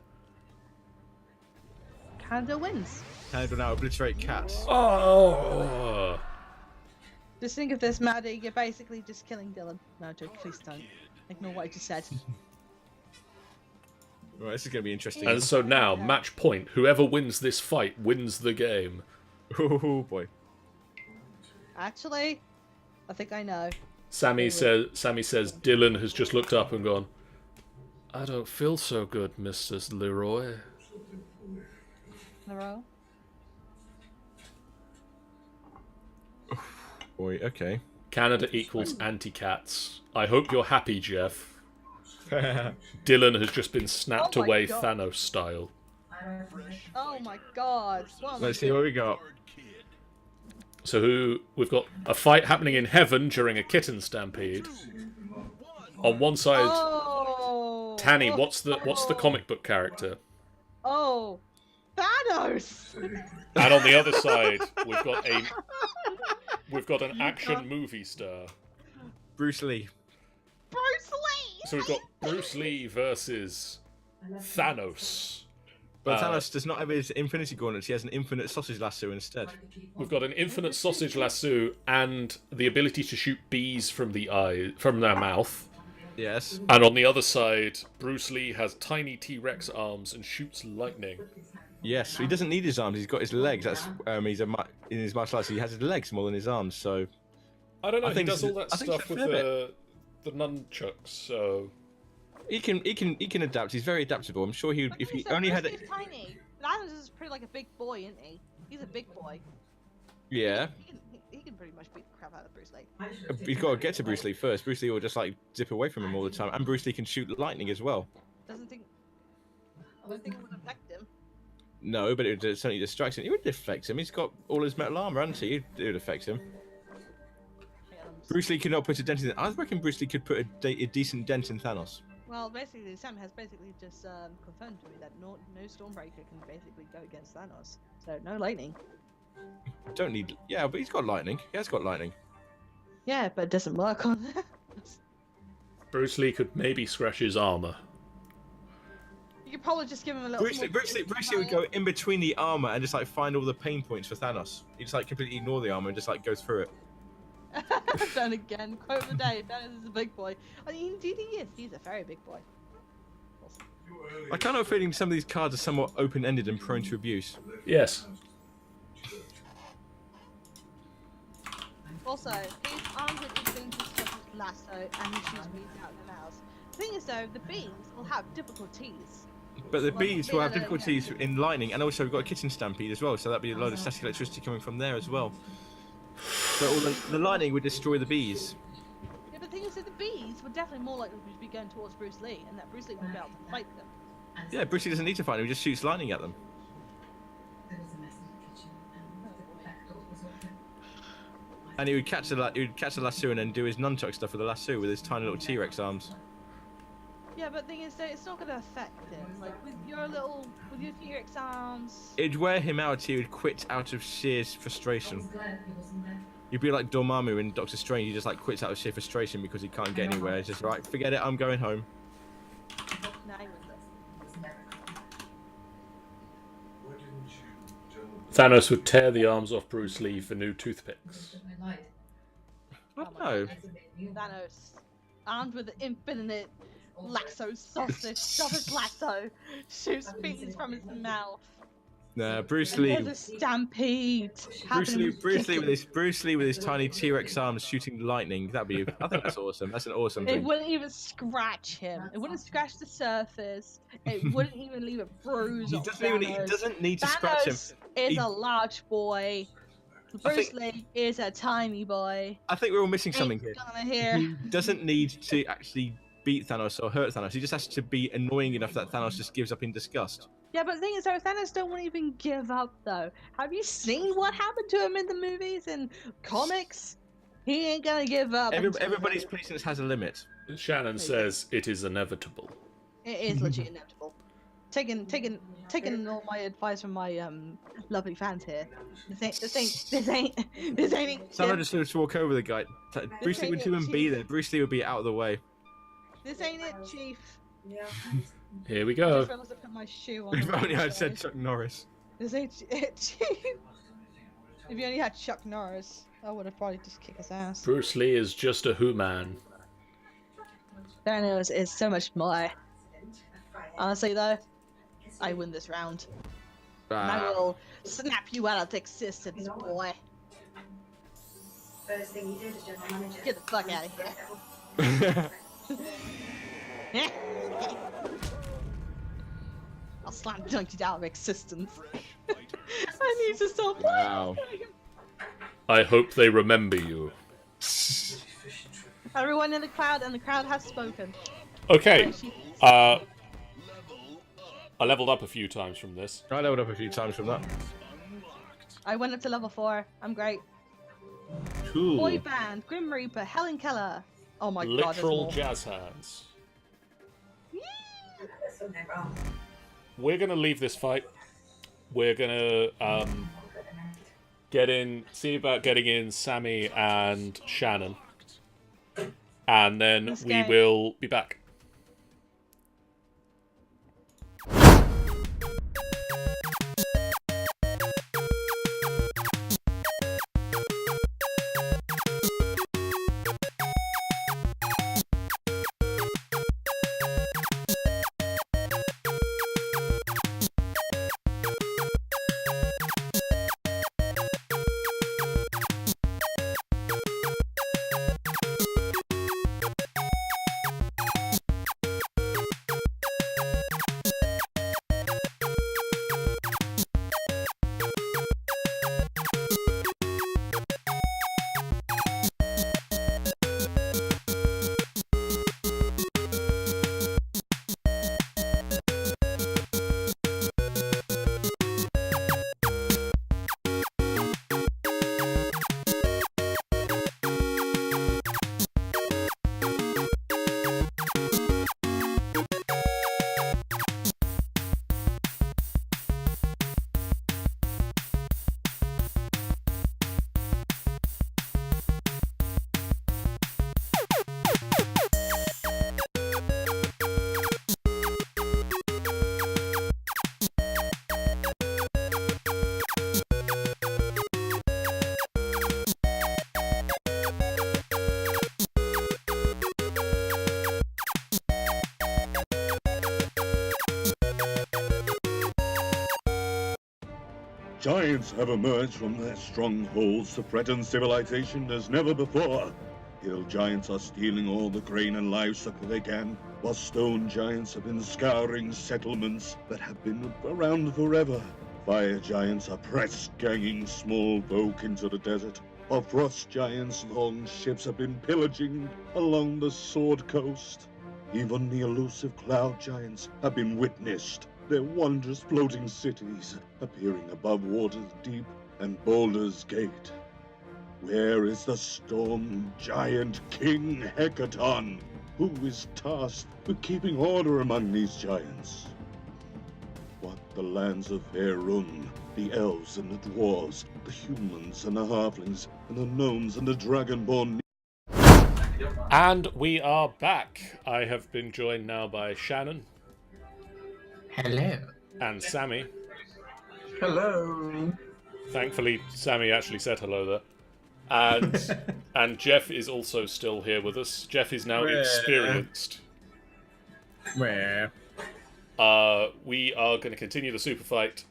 Canada wins. Canada will now obliterate cats. Oh! Just think of this, Maddie. You're basically just killing Dylan. No, joke. Please don't. Ignore what I just said. Right, this is going to be interesting. And so now, match point. Whoever wins this fight wins the game. Oh boy. Actually, I think I know. Sammy says Dylan has just looked up and gone, I don't feel so good, Mr. Leroy. Leroy? Boy, okay. Canada equals anti-cats. I hope you're happy, Geoff. Dylan has just been snapped Oh my away God. Thanos style. Oh my god. What am I Let's see what we got. So we've got a fight happening in heaven during a kitten stampede. On one side, Oh! Tannie, what's the comic book character? Oh! Thanos! And on the other side, we've got an action movie star. Bruce Lee. Bruce Lee! So we've got Bruce Lee versus Thanos. But Thanos does not have his infinity gauntlets, he has an infinite sausage lasso instead. We've got an infinite sausage lasso and the ability to shoot bees from their mouth. Yes. And on the other side, Bruce Lee has tiny T-Rex arms and shoots lightning. Yes, he doesn't need his arms, he's got his legs. That's in his martial arts, he has his legs more than his arms, so... I don't know, I he think does this all is- that I think stuff it's with a the nunchucks, so... He can adapt, he's very adaptable. I'm sure he But if he also, only Bruce had... Lee's tiny. Thanos is pretty like a big boy, isn't he? He's a big boy. Yeah. He can pretty much beat the crap out of Bruce Lee. He's got to get to Bruce Lee first. Bruce Lee will just like zip away from him all the time. And Bruce Lee can shoot lightning as well. I don't think it would affect him. No, but it certainly distracts him. It would affect him. He's got all his metal armor, hasn't he? It would affect him. Bruce Lee cannot put a dent in it. I reckon Bruce Lee could put a decent dent in Thanos. Well, basically, Sam has basically just confirmed to me that no Stormbreaker can basically go against Thanos. So no lightning. Don't need. Yeah, but he's got lightning. He has got lightning. Yeah, but it doesn't work on it. Bruce Lee could maybe scratch his armor. You could probably just give him a little. Bruce Lee would go in between the armor and just like find all the pain points for Thanos. He'd just like completely ignore the armor and just like go through it. Then again, quote of the day: Thanos is a big boy. I mean, do you think he is? He's a very big boy. I kind of feeling some of these cards are somewhat open-ended and prone to abuse. Yes. Also, he's armed with his things such as lasso, and he shoots bees out of the mouth. The thing is, though, the bees will have difficulties. But the bees will have difficulties in lightning, and also we've got a kitchen stampede as well, so that'd be a load of static electricity coming from there as well. So all the lightning would destroy the bees. Yeah, but the thing is that the bees would definitely more likely to be going towards Bruce Lee, and that Bruce Lee would be able to fight them. Yeah, Bruce Lee doesn't need to fight them, he just shoots lightning at them. And he would catch the lasso and then do his nunchuck stuff with the lasso with his tiny little T-Rex arms. Yeah, but the thing is that it's not going to affect him. Like with your T-Rex arms. It'd wear him out. He would quit out of sheer frustration. You'd be like Dormammu in Doctor Strange. He just like quits out of sheer frustration because he can't get anywhere. It's just right, forget it. I'm going home. No, he wouldn't. Thanos would tear the arms off Bruce Lee for new toothpicks. I don't know. Thanos, armed with an infinite lasso sausage lasso, shoots bees from his mouth. Nah, Bruce And Lee. there's a stampede. Bruce Lee happening. with his tiny T-Rex arms shooting lightning. That'd be. I think that's awesome. That's an awesome It thing. wouldn't even scratch him. It wouldn't scratch the surface. It wouldn't even leave a bruise. He on doesn't doesn't need to scratch him. Thanos is He- a large boy. Bruce Lee is a tiny boy. I think we're all missing something here. Gonna hear. He doesn't need to actually beat Thanos or hurt Thanos. He just has to be annoying enough that Thanos just gives up in disgust. Yeah, but the thing is, though, Thanos don't want to even give up, though. Have you seen what happened to him in the movies and comics? He ain't gonna give up. Everybody's patience has a limit. Shannon says it is inevitable. It is legit inevitable. Taking all my advice from my lovely fans here. This ain't. Someone just needs to walk over the guy. Bruce Lee wouldn't even be there. Bruce Lee would be out of the way. This ain't it, Chief. Here we I go. just realized I put my shoe on. If only I'd said Chuck Norris. This ain't it, Chief. If you only had Chuck Norris, I would have probably just kicked his ass. Bruce Lee is just a Who-man. Thanos is so much more. Honestly, though, I win this round. And I will snap you out of existence, boy. First thing you did as general manager. Get the fuck out of here. I'll slam dunk you out of existence. I need to stop playing. Wow. I hope they remember you. Everyone in the crowd, and the crowd has spoken. Okay. I leveled up a few times from this. I leveled up a few times from that. I went up to level 4. I'm great. Cool. Boy band, Grim Reaper, Helen Keller. Oh my god. there's Literal more. jazz hands. There's something wrong. We're gonna leave this fight. We're gonna see about getting in Sammy and Shannon, and then This we guy- will be back. Giants have emerged from their strongholds to threaten civilization as never before. Hill giants are stealing all the grain and livestock that they can, while stone giants have been scouring settlements that have been around forever. Fire giants are press-ganging small folk into the desert, while frost giants' long ships have been pillaging along the Sword Coast. Even the elusive cloud giants have been witnessed, their wondrous floating cities appearing above Water's Deep and Baldur's Gate. Where is the storm giant King Hecaton, who is tasked with keeping order among these giants? What the lands of Faerun, the elves and the dwarves, the humans and the halflings, and the gnomes and the dragonborn. And we are back. I have been joined now by Shannon. Hello. And Sammy. Hello. Thankfully, Sammy actually said hello there. And Geoff is also still here with us. Geoff is now experienced. Where? We are going to continue the super fight.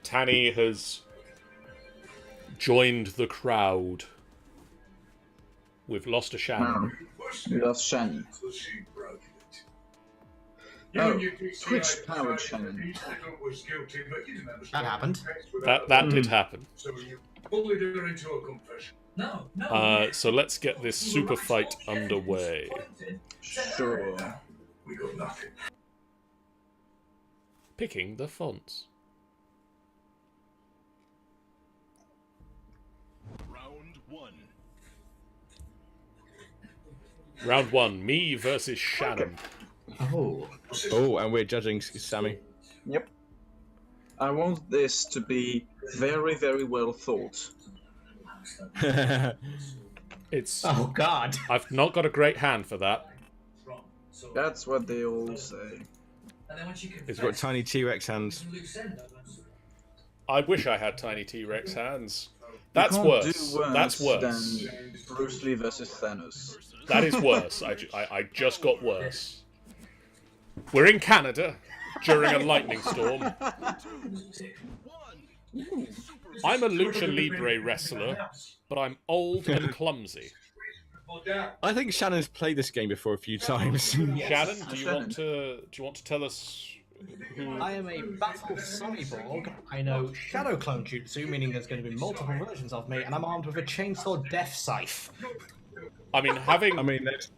Tannie has joined the crowd. We've lost a Shannon. We lost Shannon. Oh, Twitch-powered Shannon. That happened. That did happen. So you bullied her into a confession. No. So let's get this super fight underway. Sure. We got nothing. Picking the fonts. Round one, me versus Shannon. Oh. Oh, and we're judging Sammy. Yep. I want this to be very, very well thought. It's. Oh God. I've not got a great hand for that. That's what they all say. It's got tiny T-Rex hands. I wish I had tiny T-Rex hands. That's You can't worse. do worse. That's worse. Than Bruce Lee versus Thanos. That is worse. I just got worse. We're in Canada during a lightning storm. I'm a lucha libre wrestler, but I'm old and clumsy. I think Shannon's played this game before a few times. Shannon, do you want to tell us who? I am a battle cyborg. I know shadow clone jutsu, meaning there's going to be multiple versions of me, and I'm armed with a chainsaw death scythe. I mean,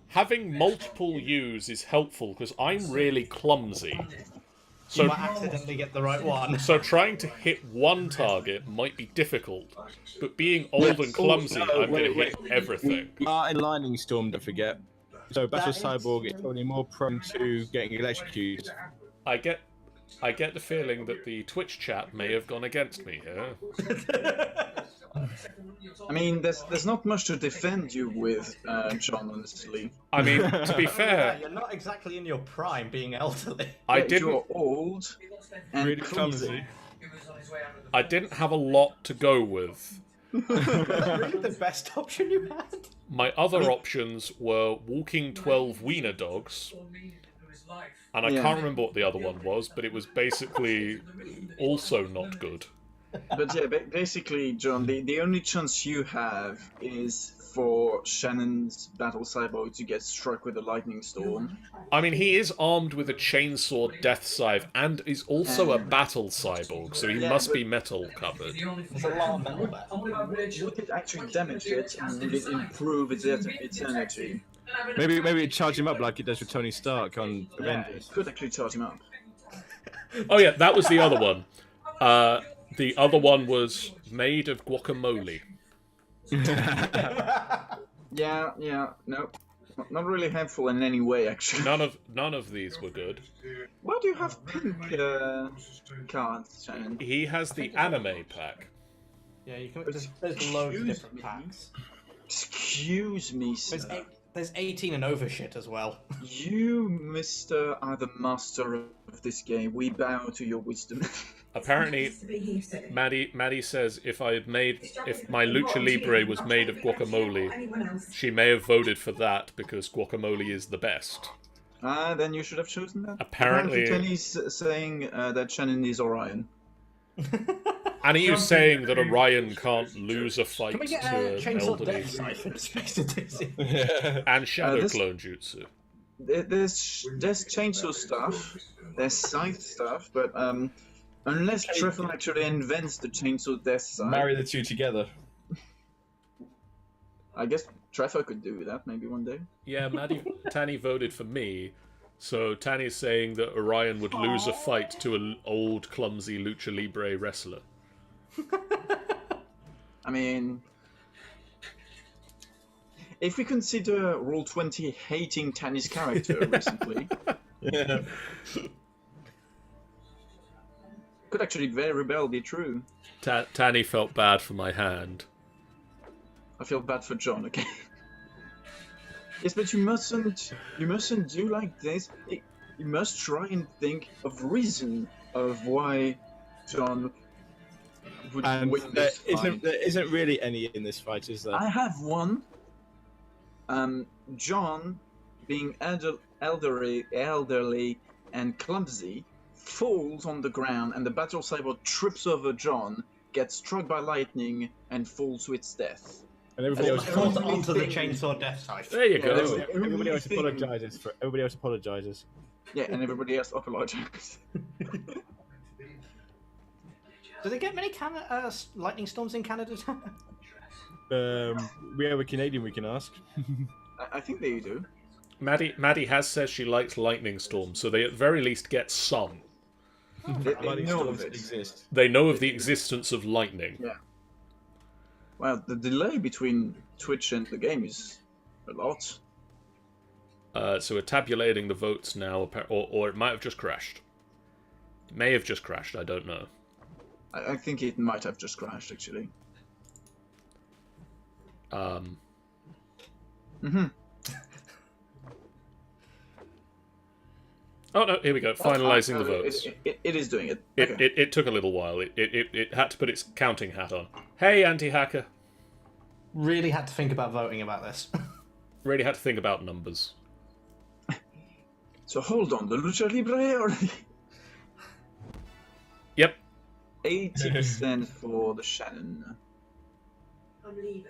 having multiple U's is helpful because I'm really clumsy. So You might accidentally get the right one. So trying to hit one target might be difficult, but being old and clumsy, I'm going to hit everything. In Lightning Storm, don't forget. So Battle That is- Cyborg is probably more prone to getting electrocuted. I get the feeling that the Twitch chat may have gone against me here. I mean, there's not much to defend you with, John, honestly. I mean, to be fair, You're not exactly in your prime being elderly. You're old and Really clumsy. clumsy. I didn't have a lot to go with. Really the best option you had? My other options were walking 12 wiener dogs, and I can't remember what the other one was, but it was basically also not good. But yeah, basically, John, the only chance you have is for Shannon's battle cyborg to get struck with a lightning storm. I mean, he is armed with a chainsaw death scythe and is also a battle cyborg, so he must be metal covered. There's a lot of metal there. Would it actually damage it, and would it improve its energy? Maybe it charge him up like it does with Tony Stark on Avengers. It could actually charge him up. Oh yeah, that was the other one. The other one was made of guacamole. Yeah, no. Not really helpful in any way, actually. None of these were good. Why do you have pink cards, Shannon? He has the anime pack. Yeah, you can. There's loads of different packs. Excuse me, sir. There's 18 and over shit as well. You, Mister, are the master of this game. We bow to your wisdom. Apparently, Maddie says if my lucha libre was made of guacamole, she may have voted for that because guacamole is the best. Then you should have chosen that. Apparently Tannie's saying that Shannon is Orion. And are you saying that Orion can't lose a fight Can we get to a an chainsaw elderly death scythe in space to Dizzy? and shadow this- clone jutsu? There's chainsaw stuff, there's scythe stuff, but unless Trevor actually invents the chainsaw death scythe, Marry the two together. I guess Trevor could do that maybe one day. Yeah, Tannie voted for me, so Tannie's saying that Orion would lose a fight to an old, clumsy Lucha Libre wrestler. I mean, if we consider Roll20 hating Tannie's character recently, could actually very well be true. Tannie felt bad for my hand. I feel bad for John, okay? Yes, but you mustn't do like this. You must try and think of reason of why John would And win this fight. there isn't really any in this fight, is there? I have one. John, being elderly and clumsy, falls on the ground, and the battle cyber trips over John, gets struck by lightning, and falls to its death. And everybody else, Falls onto the chainsaw death scythe. There you go. that's the everybody only else thing- apologizes for. Everybody else apologizes. Yeah, and everybody else apologizes. Do they get many lightning storms in Canada? We have a Canadian we can ask. I think they do. Maddie has said she likes lightning storms, so they at the very least get some. They Lightning know storms of it. exist. They know of the existence of lightning. Yeah. Well, the delay between Twitch and the game is a lot. So we're tabulating the votes now, or it might have just crashed. It may have just crashed, I don't know. I think it might have just crashed, actually. Oh no, here we go, finalising the votes. It is doing it. It took a little while. It had to put its counting hat on. Hey, anti-hacker. Really had to think about voting about this. Really had to think about numbers. So hold on, the Lucha Libre already? Yep, 80% for the Shannon.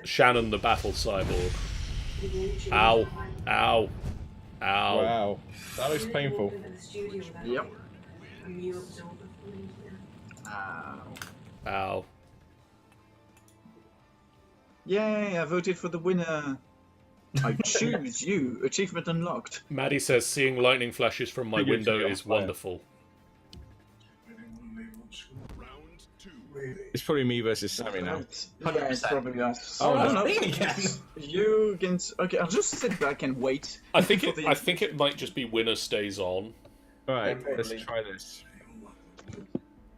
Shannon the battle cyborg. Ow. Ow. Ow. Wow, that looks painful. Yep. Ow. Ow. Yay, I voted for the winner. I choose you. Achievement unlocked. Maddie says seeing lightning flashes from my Big window Geoff, is fire. wonderful. It's probably me versus Sammy now. Yeah, it's probably us. Oh, no, no. no. Me again. You against... Okay, I'll just sit back and wait. I think for the- I think it might just be winner stays on. Alright, Yeah, let's probably. try this.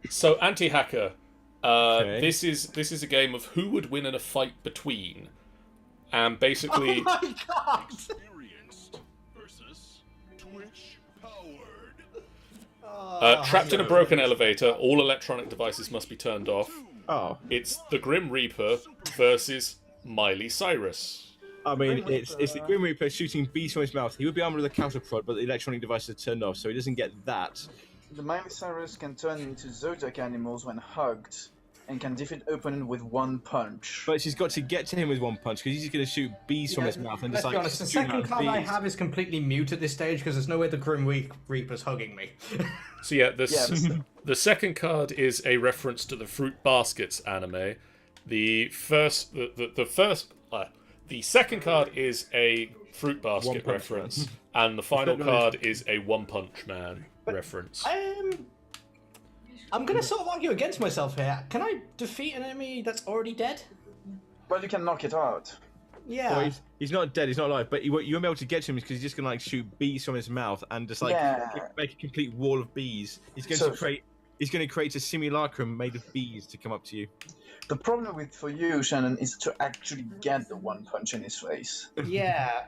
So anti-hacker, Okay. this is a game of who would win in a fight between, and basically Oh my god! trapped in a broken elevator, all electronic devices must be turned off. Oh, It's the Grim Reaper versus Miley Cyrus. I mean, it's the Grim Reaper shooting bees from his mouth. He would be armed with a counter prod, but the electronic device is turned off, so he doesn't get that. The Miley Cyrus can turn into zodiac animals when hugged, and can defeat opponent with one punch. But she's got to get to him with one punch because he's just going to shoot bees from his mouth and Let's just be like. honest, the shoot second out card I bees. have is completely mute at this stage because there's no way the Grim Reaper's hugging me. So yeah, the second card is a reference to the Fruit Baskets anime. The second card is a Fruit Basket One Punch reference, Man. and the final It's card is a One Punch Man reference. I'm gonna sort of argue against myself here. Can I defeat an enemy that's already dead? Well, you can knock it out. Yeah. Well, he's not dead, he's not alive, but you won't be able to get to him because he's just going to like shoot bees from his mouth and just like Yeah. make a complete wall of bees. He's going So- to create. He's going to create a simulacrum made of bees to come up to you. The problem for you, Shannon, is to actually get the one punch in his face. Yeah.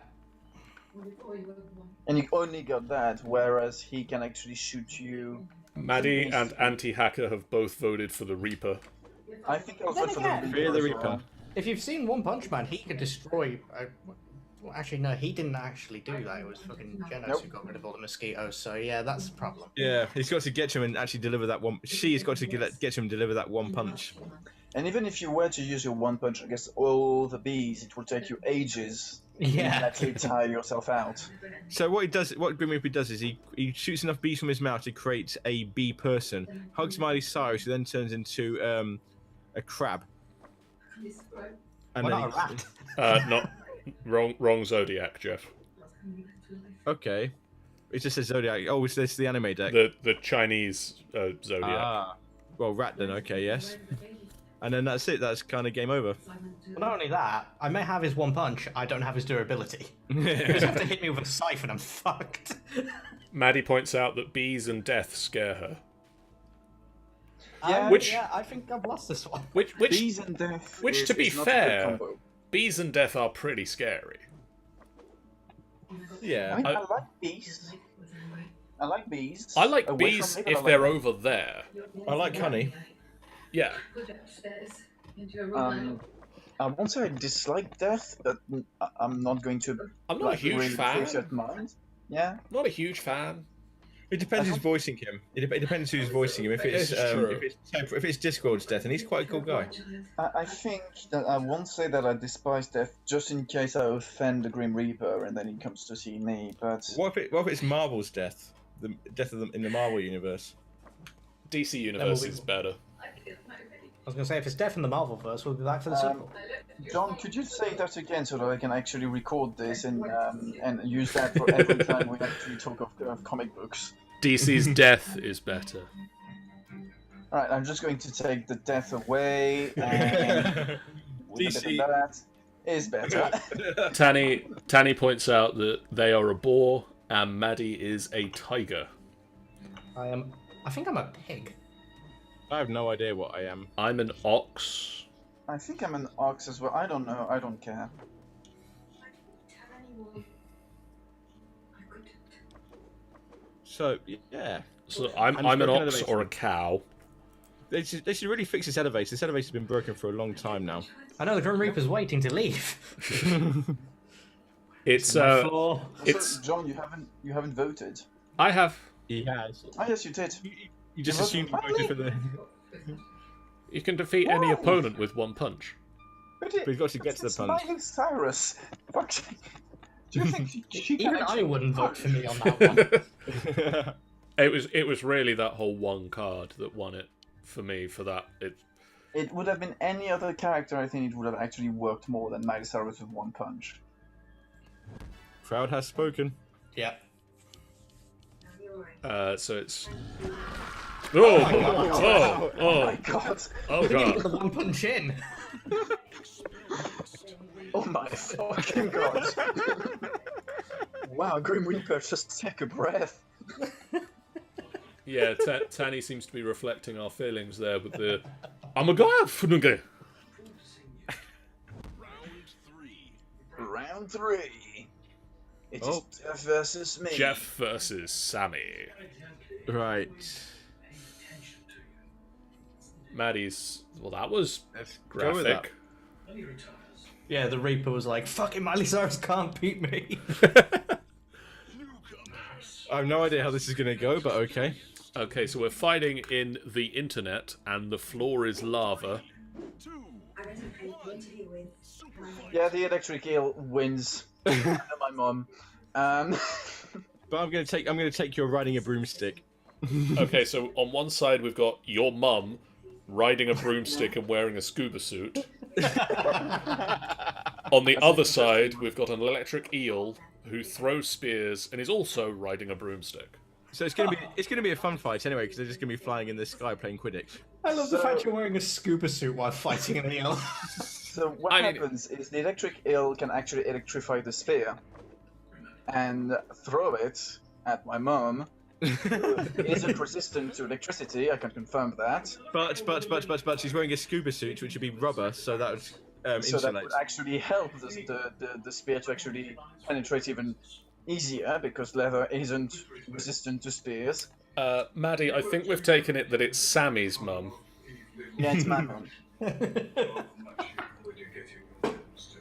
And you only got that, whereas he can actually shoot you. Maddie and Anti-Hacker have both voted for the Reaper. I think I'll Then vote for again- the Fear the as Reaper. well. If you've seen One Punch Man, he could destroy Well, actually, no, he didn't actually do that. It was fucking Genos who got rid of all the mosquitoes. So yeah, that's a problem. Yeah, he's got to get to him and actually deliver that one. She's got to get to him and deliver that one punch. And even if you were to use your one punch against all the bees, it will take you ages. Yeah. You actually tire yourself out. So what Grim Reaper does is he shoots enough bees from his mouth to create a bee person, hugs Miley Cyrus, who then turns into a crab. And Why then not a rat? Not wrong Zodiac, Geoff. Okay. It just says Zodiac. Oh, it's this the anime deck. The Chinese Zodiac. Ah. Well, rat then. Okay, yes. And then that's it. That's kind of game over. Well, not only that, I may have his one punch. I don't have his durability. You just have to hit me with a scythe and I'm fucked. Maddie points out that bees and death scare her. Yeah, Yeah, I think I've lost this one. Which Bees and death. Which, is, to be is not a good fair, combo. bees and death are pretty scary. Yeah. I mean, I like bees. I like bees. I like Away bees from me, but if I they're like over there. I like honey. Yeah. I won't say I dislike death, but I'm not going to. I'm not a huge really fan. force it mind. Yeah. Not a huge fan. It depends who's voicing him. It depends who's voicing him. If it's It's true. if it's Discord's death, and he's quite a cool guy. I think that I won't say that I despise death, just in case I offend the Grim Reaper and then he comes to see me. But What if it's Marvel's death? The death of them in the Marvel universe. DC Universe is better. I was going to say, if it's death in the Marvelverse, we'll be back for the sequel. John, could you say that again so that I can actually record this and use that for every time we actually talk of comic books? DC's death is better. Alright, I'm just going to take the death away, and DC. that is better. Tannie points out that they are a boar and Maddie is a tiger. I think I'm a pig. I have no idea what I am. I'm an ox. I think I'm an ox as well. I don't know. I don't care. So yeah. So I'm And an spoken ox elevation. or a cow. They should really fix this elevator. This elevator's been broken for a long time now. I know the Grim Reaper's waiting to leave. It's My floor. it's Also, John, you haven't voted. I have. He has. Oh yes, you did. You just You assumed voted he voted for the. You can defeat any Why? opponent with one punch. But But he's got to get to the it's punch. Miley Cyrus. Fuck. Do you think she can Even I actually wouldn't vote punch? for me on that one. It was really that whole one card that won it for me. For that, It would have been any other character. I think it would have actually worked more than Miley Cyrus with one punch. Crowd has spoken. Yeah. so it's. Oh Oh my god! oh We need to god! get the one punch in. Oh my fucking god! Wow, Grim Reaper, just take a breath. Yeah, Tannie seems to be reflecting our feelings there with the. I'm a guy. Round 3. It is Oh. Geoff versus me. Geoff versus Sammy. Right. Maddie's. Well, that was Let's go with that. graphic. Yeah, the Reaper was like, fucking Miley Cyrus can't beat me. I have no idea how this is going to go, but okay. Okay, so we're fighting in the internet, and the floor is lava. Yeah, the electric eel wins. My mom. But I'm going to take your riding a broomstick. Okay, so on one side we've got your mum riding a broomstick and wearing a scuba suit. On the other side, we've got an electric eel who throws spears and is also riding a broomstick. So it's going to be a fun fight anyway, because they're just going to be flying in the sky playing Quidditch. I love the fact you're wearing a scuba suit while fighting an eel. So what happens is the electric eel can actually electrify the spear and throw it at my mom. It isn't resistant to electricity, I can confirm that. But she's wearing a scuba suit, which would be rubber, so that would So that insulate. would actually help the spear to actually penetrate even easier, because leather isn't resistant to spears. Maddie, I think we've taken it that it's Sammy's mum. Yeah, it's my mom.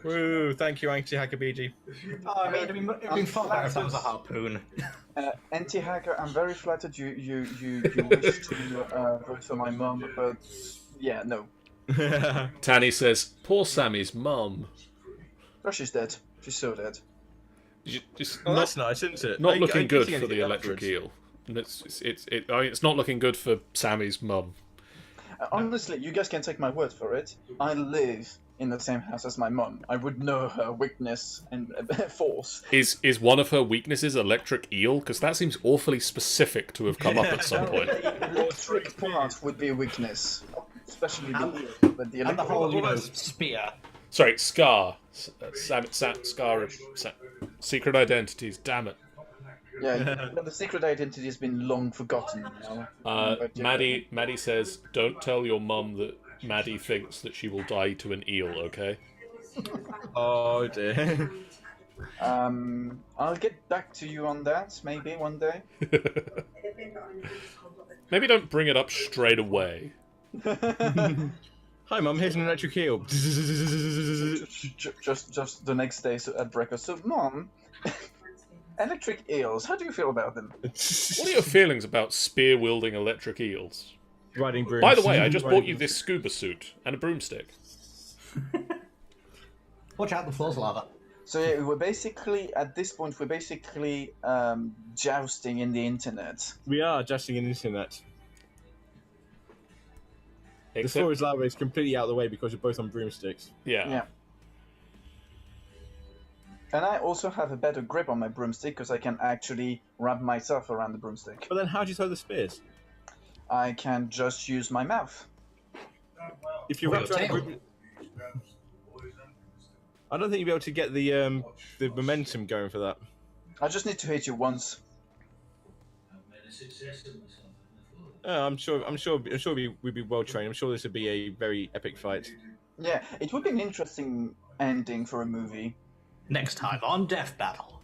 Woo! Thank you, Anti-Hacker BG. Oh, I mean, it'd been far better if that was a harpoon. Anti-hacker, I'm very flattered you wish to vote for my mum, but yeah, no. Tannie says, "Poor Sammy's mum." Oh, she's dead. She's so dead. Just Oh, not, that's nice, isn't it? not Are you looking good getting for the anything electric afterwards? eel. And I mean, it's not looking good for Sammy's mum. Honestly, you guys can take my word for it. I live in the same house as my mum. I would know her weakness and force. Is one of her weaknesses electric eel? Because that seems awfully specific to have come up at some point. The electric part would be a weakness, especially the eel. But the And the electric whole, you know, Almost. spear. Sorry, Skarr. Skarr. Secret identities. Damn it. yeah, but the secret identity has been long forgotten now. But, yeah. Maddie says, "Don't tell your mum that Maddie thinks that she will die to an eel." Okay. Oh dear. I'll get back to you on that maybe one day. Maybe don't bring it up straight away. Hi, Mum. Here's an electric eel. just the next day at breakfast. So, Mom, electric eels. How do you feel about them? What are your feelings about spear-wielding electric eels? Riding brooms. By the way, I just bought you this scuba suit and a broomstick. Watch out, the floor's lava. So yeah, we're basically at this point jousting in the internet. We are adjusting in the internet. The Except, floor is lava is completely out of the way because we're both on broomsticks. yeah. And I also have a better grip on my broomstick because I can actually wrap myself around the broomstick. But then how do you throw the spears? I can just use my mouth. If you're Or wrapped your around the tail. broom... I don't think you'll be able to get the momentum going for that. I just need to hit you once. I'm sure we'd be well trained. I'm sure this would be a very epic fight. Yeah, it would be an interesting ending for a movie. Next time on Death Battle.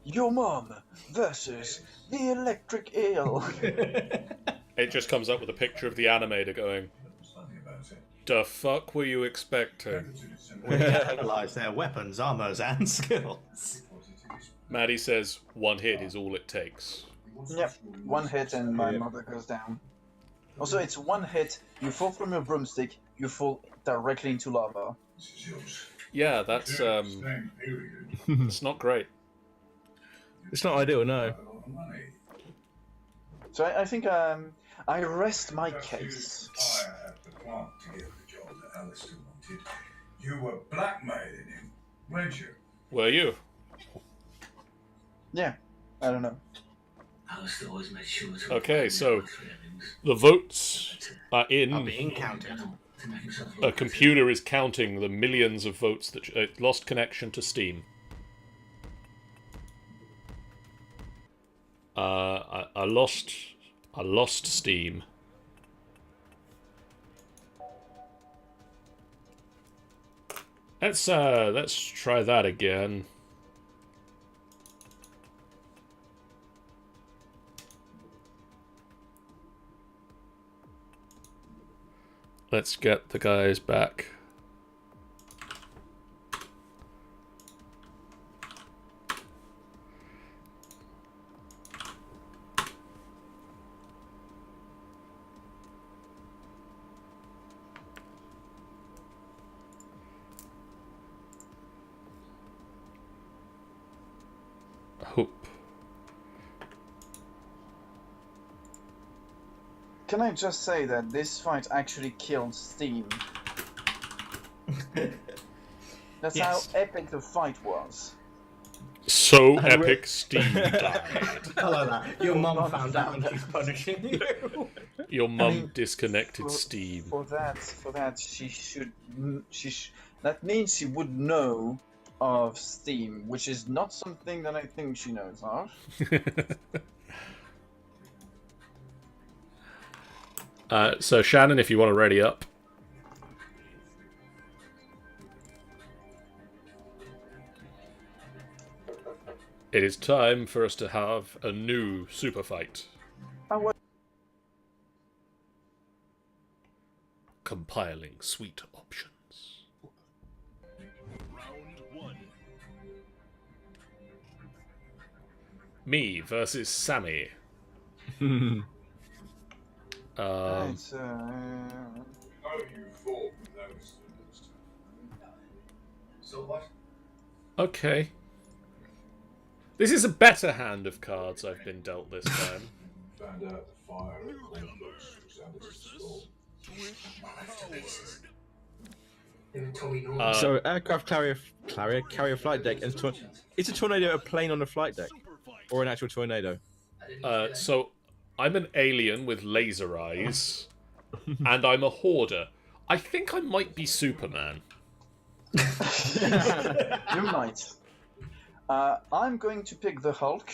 Your mom versus the electric eel. It just comes up with a picture of the animator going, "The fuck were you expecting?" We analyze their weapons, armors, and skills. Maddie says, "One hit is all it takes." Yep, one hit and my mother goes down. Also, it's one hit, you fall from your broomstick, you fall directly into lava. Yeah, that's it's not great. It's not ideal, no. So I think I rest my case. I had the plant to get the job that Alistair wanted. You were blackmailing him, weren't you? Were you? Yeah, I don't know. Alistair always made sure to Okay, so the votes are Are in. being counted. to make himself A look computer is counting the millions of votes that it lost connection to Steam. I lost Steam. Let's try that again. Let's get the guys back. Hope. Can I just say that this fight actually killed Steam? That's Yes. how epic the fight was. So epic, Steam died. I like that. Your mum found out and she's punishing you. Your mum mean, disconnected Steam. For that, that means she would know of Steam, which is not something that I think she knows of. So Shannon, if you want to ready up. It is time for us to have a new super fight. Compiling sweet options. Me versus Sammy. Right, Oh, you fought with Alistair this time. So what? Okay. This is a better hand of cards I've been dealt this time. Found out the fire at Cornbrook's was Alistair's fault. Even Tommy Norton. So aircraft carrier flight deck, and is a tornado a plane on a flight deck, or an actual tornado? So I'm an alien with laser eyes, and I'm a hoarder. I think I might be Superman. You might. I'm going to pick the Hulk,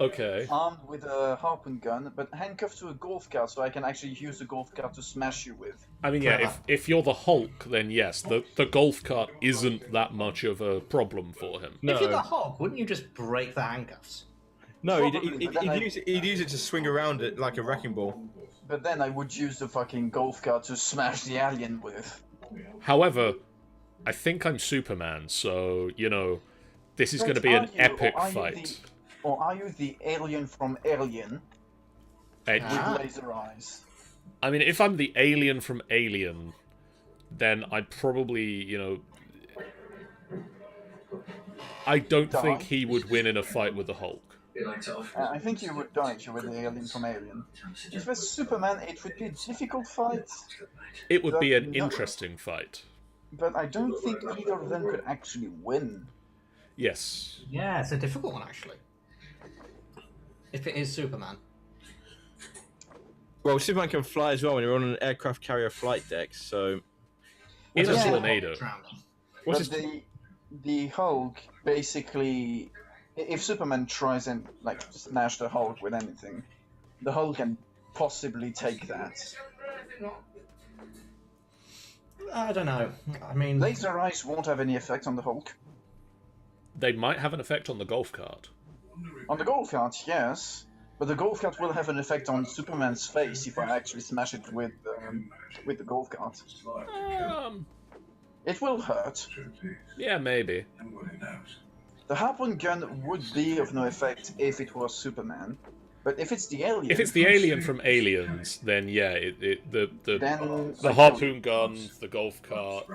Okay. armed with a harpoon gun, but handcuffed to a golf cart, so I can actually use the golf cart to smash you with. I mean, yeah, if you're the Hulk, then yes, the golf cart isn't that much of a problem for him. No. If you're the Hulk, wouldn't you just break the handcuffs? No, Probably, but then he'd use it to swing around it like a wrecking ball. But then I would use the fucking golf cart to smash the alien with. However, I think I'm Superman, so, you know, this is going to be an epic fight. Or are you the alien from Alien with Ah. laser eyes? I mean, if I'm the alien from Alien, then I'd probably, you know... I don't think he would win in a fight with the Hulk. I think you would die if you were the alien from Alien. If it was Superman, it would be a difficult fight, It would be an No. interesting fight. but I don't think either of them could actually win. Yes. Yeah, it's a difficult one, actually. If it is Superman. Well, Superman can fly as well when you're on an aircraft carrier flight deck. So In a Yeah. tornado. what's But his... the Hulk basically, if Superman tries and like smash the Hulk with anything, the Hulk can possibly take that. I don't know. I mean, Laser eyes won't have any effect on the Hulk. They might have an effect on the golf cart. On the golf cart, yes, but the golf cart will have an effect on Superman's face if I actually smash it with the golf cart. It will hurt. Yeah, maybe. Nobody knows. The harpoon gun would be of no effect if it was Superman, but if it's the alien, If it's the alien from Aliens, then yeah, the then harpoon gun, the golf cart,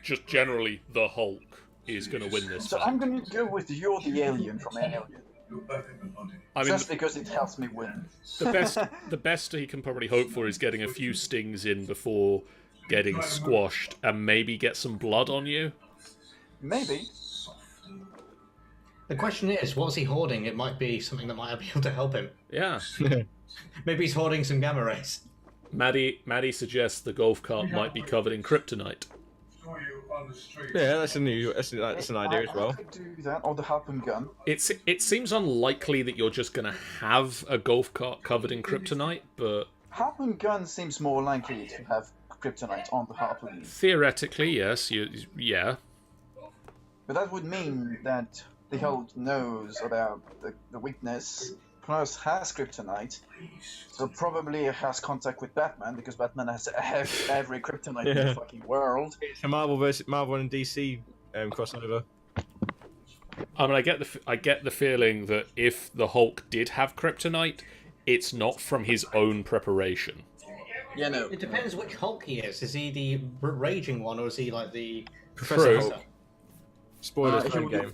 just generally the Hulk is going to win this So fight. I'm gonna go with you're the alien from Alien, You're both in the body. I mean, just because it helps me win. the best he can probably hope for is getting a few stings in before getting squashed and maybe get some blood on you. Maybe. the question is, what's he hoarding? It might be something that might be able to help him. Yeah. Maybe he's hoarding some gamma rays. Maddie suggests the golf cart might be covered in kryptonite. Saw you on the street. Yeah, that's an idea as I well. could do that, or the harpoon gun. It seems unlikely that you're just going to have a golf cart covered in kryptonite, but Harpoon gun seems more likely to have kryptonite on the harpoon. theoretically, yes. Yeah. But that would mean that the Hulk knows about the weakness, plus has kryptonite, so probably has contact with Batman, because Batman has every kryptonite in Yeah. the fucking world. It's a Marvel and DC crossover. I mean, I get the feeling that if the Hulk did have kryptonite, it's not from his own preparation. Yeah, no. It depends which Hulk he is. Is he the raging one, or is he like the Professor True. Hulk. Spoilers he for would- game.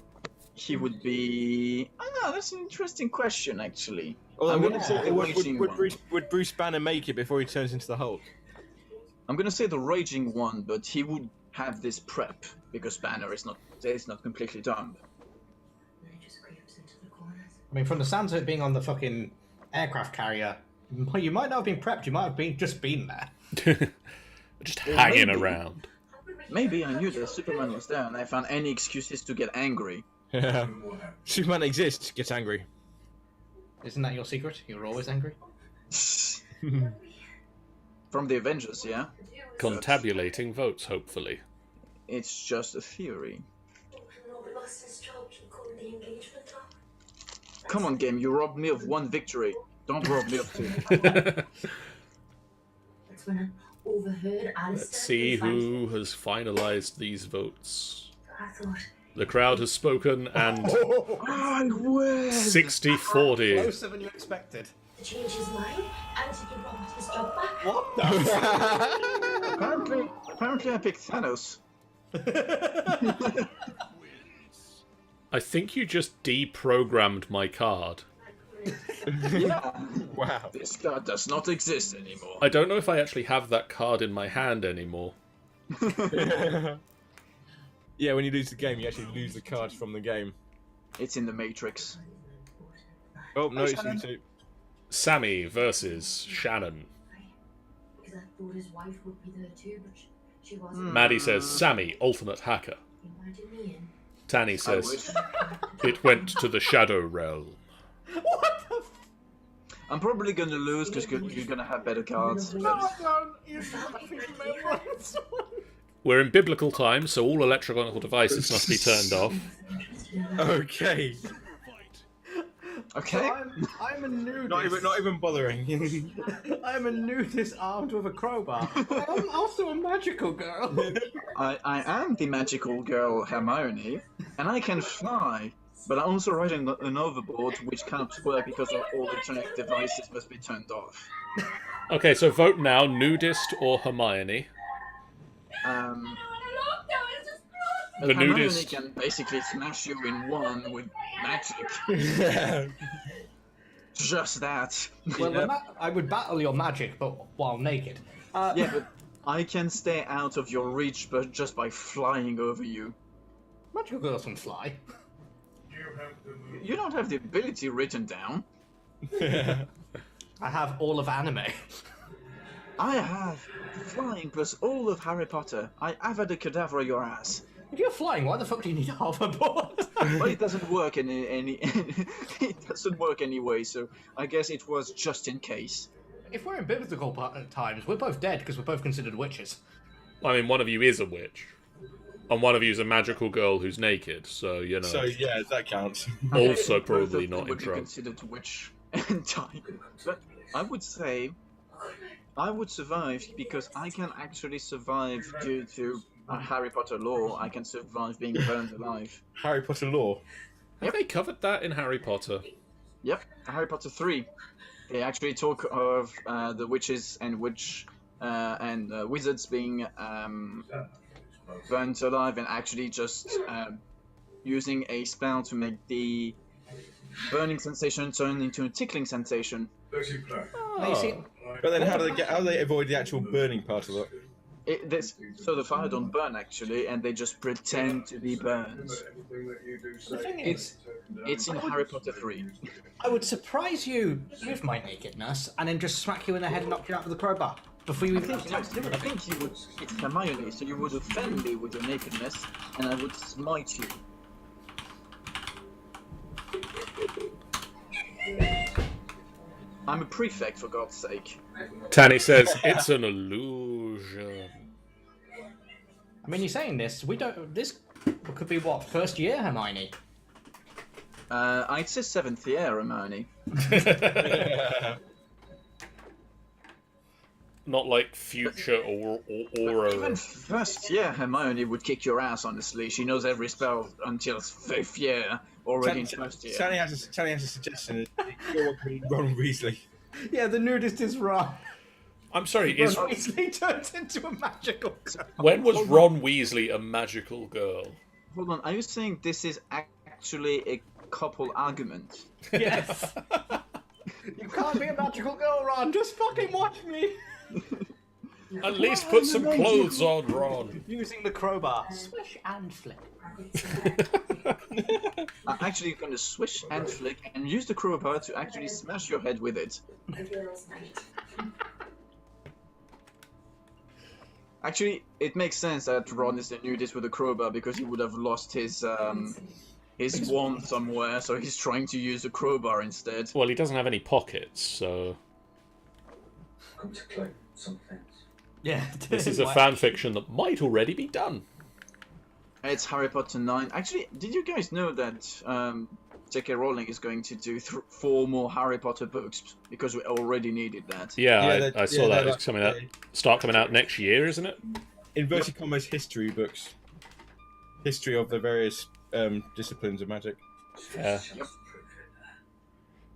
He would be... Ah, that's an interesting question, actually. Although, I'm would, gonna say the raging one. would Bruce Banner make it before he turns into the Hulk? I'm gonna say the raging one, but he would have this prep, because Banner is not completely dumb. I mean, from the sounds of it being on the fucking aircraft carrier, you might not have been prepped. You might have just been there. Just hanging maybe. around. Maybe I knew that Superman was there, and I found any excuses to get angry. Yeah. Superman exists, gets angry. Isn't that your secret? You're always angry. From the Avengers, yeah? Contabulating votes, hopefully. It's just a theory. Come on, game, you robbed me of one victory. Don't rob me of two. That's when I overheard Alistair. Let's see who has finalized these votes. I thought The crowd has spoken, and I win! 60-40. Closer than you expected. Change his mind and to give Robert his job back. What the? Apparently I picked Thanos. I think you just deprogrammed my card. Yeah. Wow. This card does not exist anymore. I don't know if I actually have that card in my hand anymore. Yeah, when you lose the game, you actually lose the cards from the game. It's in the Matrix. Oh, no, it's Shannon. you two. Sammy versus Shannon. Because I thought his wife would be there too, but she wasn't. Maddie says, Sammy, ultimate hacker. Invited me in. Tannie I says, wish. it went to the Shadow Realm. What the? I'm probably gonna lose because you're gonna have better cards. No, I don't. You may have won this one. We're in biblical times, so all electronic devices must be turned off. Okay. Okay. I'm a nudist. Not even bothering. I'm a nudist armed with a crowbar. I'm also a magical girl. I am the magical girl Hermione, and I can fly. But I'm also riding an overboard, which can't work because all electronic devices must be turned off. Okay, so vote now, nudist or Hermione. But The Hermione nudist. can basically smash you in one with magic. Just that. Well, I would battle your magic, but while naked. Yeah, but I can stay out of your reach, but just by flying over you. Magical girls can fly. You don't have the ability written down. I have all of anime. I have flying plus all of Harry Potter. I Avada Kedavra your ass. If you're flying, why the fuck do you need a hoverboard? But it doesn't work it doesn't work anyway, so I guess it was just in case. If we're in biblical times, we're both dead because we're both considered witches. I mean, one of you is a witch. And one of you is a magical girl who's naked, so, you know. So, yeah, that counts. Also Both probably of them not in would be trouble. considered witch and die. But I would say I would survive because I can actually survive due to Harry Potter law. I can survive being burned alive. Harry Potter lore. Have they covered that in Harry Potter? Yep, Harry Potter 3. They actually talk of the witches and wizards being burnt alive and actually just using a spell to make the burning sensation turn into a tickling sensation. Oh. But then how do they avoid the actual burning part of it? So the fire don't burn actually, and they just pretend to be burned. The thing is, It's in Harry Potter 3. I would surprise you with my nakedness and then just smack you in the head and knock you out with a crowbar before you even have to do I think you would. It's Hermione, so you would offend me with your nakedness, and I would smite you. I'm a prefect, for God's sake. Tannie says, it's an illusion. I mean, you're saying this. We don't. This could be what, first year, Hermione? I'd say 7th year, Hermione. Not like future or Even first year, Hermione would kick your ass, honestly. She knows every spell until 5th year, already in first year. Tannie has a suggestion. You're Ron Weasley. Yeah, the nudist is wrong. I'm sorry, Ron is Weasley turns into a magical girl. when was Ron Weasley a magical girl? Hold on, are you saying this is actually a couple argument? Yes. You can't be a magical girl, Ron. Just fucking watch me. At least put some clothes on, Ron. Using the crowbar. Swish and flick. Actually, you're going to swish and flick and use the crowbar to actually smash your head with it. Actually, it makes sense that Ron is the nudist with a crowbar because he would have lost his wand somewhere, so he's trying to use the crowbar instead. Well, he doesn't have any pockets, so... Come to claim some things. Yeah. This is a fan fiction that might already be done. It's Harry Potter 9. Actually, did you guys know that J.K. Rowling is going to do 4 more Harry Potter books because we already needed that? Yeah, I saw that. It's coming out. Start coming out next year, isn't it? Inverted commas history books. History of the various disciplines of magic. Fair.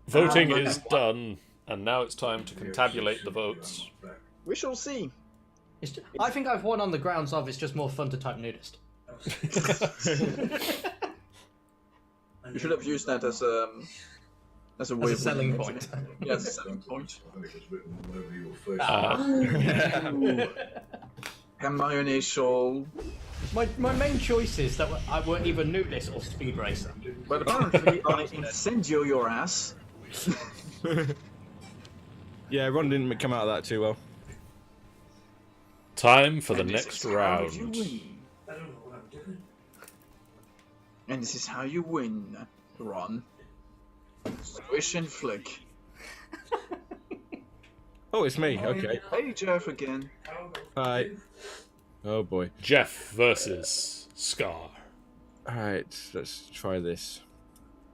Voting is done, and now it's time to contabulate the votes. We shall see. I think I've won on the grounds of it's just more fun to type nudist. You should have used that as a way As a selling point. Yeah, as a selling point. Hermione shawl. My main choices that were either nudist or speed racer. But apparently I incendio your ass. Yeah, Ron didn't come out of that too well. Time for the And this next is how you round. win. I don't know what I'm doing. And this is how you win, Ron. Swish and flick. Oh, it's me. Okay. Hey, Geoff again. Hi. Oh boy. Geoff versus Skarr. Alright, let's try this.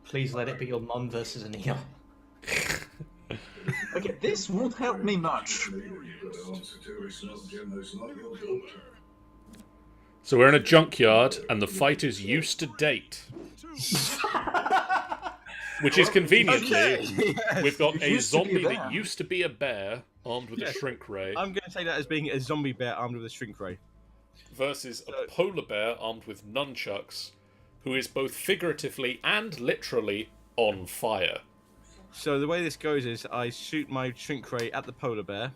Please let it be your mum versus an eel. Okay, this won't help me much. So we're in a junkyard, and the fighters used to date. Which is conveniently, we've got a used to be a zombie bear. that used to be a bear, armed with a shrink ray, I'm going to take that as being a zombie bear armed with a shrink ray. versus a polar bear armed with nunchucks, who is both figuratively and literally on fire. So the way this goes is I shoot my shrink ray at the polar bear,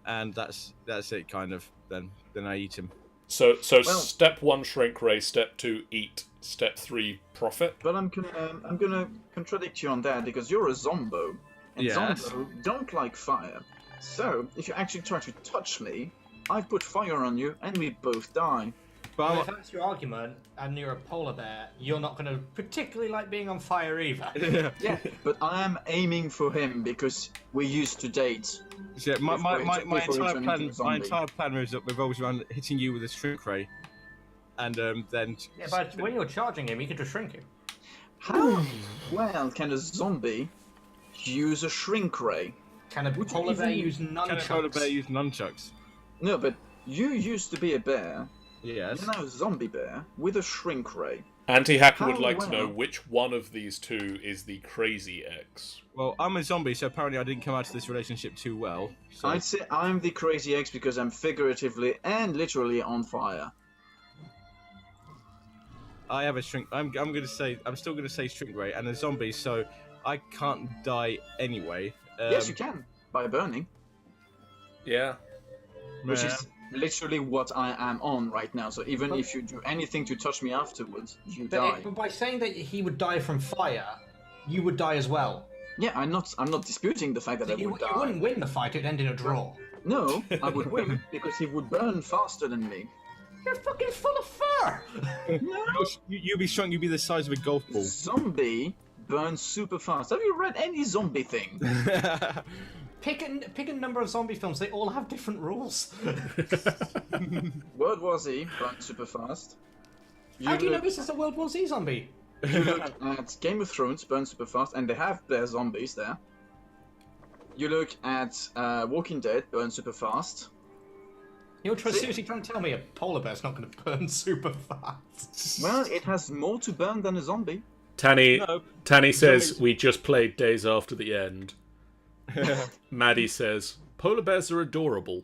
and that's it kind of. Then I eat him. So Well- step 1 shrink ray, step 2 eat, step 3 profit. But I'm gonna contradict you on that because you're a zombo, and Yes. zombo don't like fire. So if you actually try to touch me, I put fire on you, and we both die. But Well, I'm, if that's your argument, and you're a polar bear, you're not going to particularly like being on fire either. Yeah, but I am aiming for him because we used to date. yeah, my Before he turned into a my zombie. entire plan revolves around hitting you with a shrink ray, and then. Yeah, but when you're charging him, he can just shrink you. How well can a zombie use a shrink ray? Can a Would you polar bear even- use Can nunchucks? a polar bear use nunchucks? No, but you used to be a bear. Yes. You're now a zombie bear with a shrink ray. Anti-Hacker would How like to know well? which one of these two is the crazy X. Well, I'm a zombie, so apparently I didn't come out of this relationship too well. So I'd say I'm the crazy X because I'm figuratively and literally on fire. I have a shrink. I'm still gonna say shrink ray and a zombie, so I can't die anyway. Yes, you can by burning, Yeah. which is literally what I am on right now. So even if you do anything to touch me afterwards, you die. But by saying that he would die from fire, you would die as well. Yeah, I'm not disputing the fact that I You would you die. wouldn't win the fight, it'd end in a draw. No, I would win because he would burn faster than me. You're fucking full of fur! You'd be shrunk. You'd be the size of a golf ball. Zombie burns super fast. Have you read any zombie thing? Pick a number of zombie films, they all have different rules. World War Z burns super fast. How do you know look- this is a World War Z zombie? You look at Game of Thrones, burns super fast, and they have their zombies there. You look at Walking Dead, burns super fast. You're seriously trying to tell me a polar bear's not going to burn super fast? Well, it has more to burn than a zombie. Tannie, No. Tannie says Zombies- we just played Days After the End. Maddie says polar bears are adorable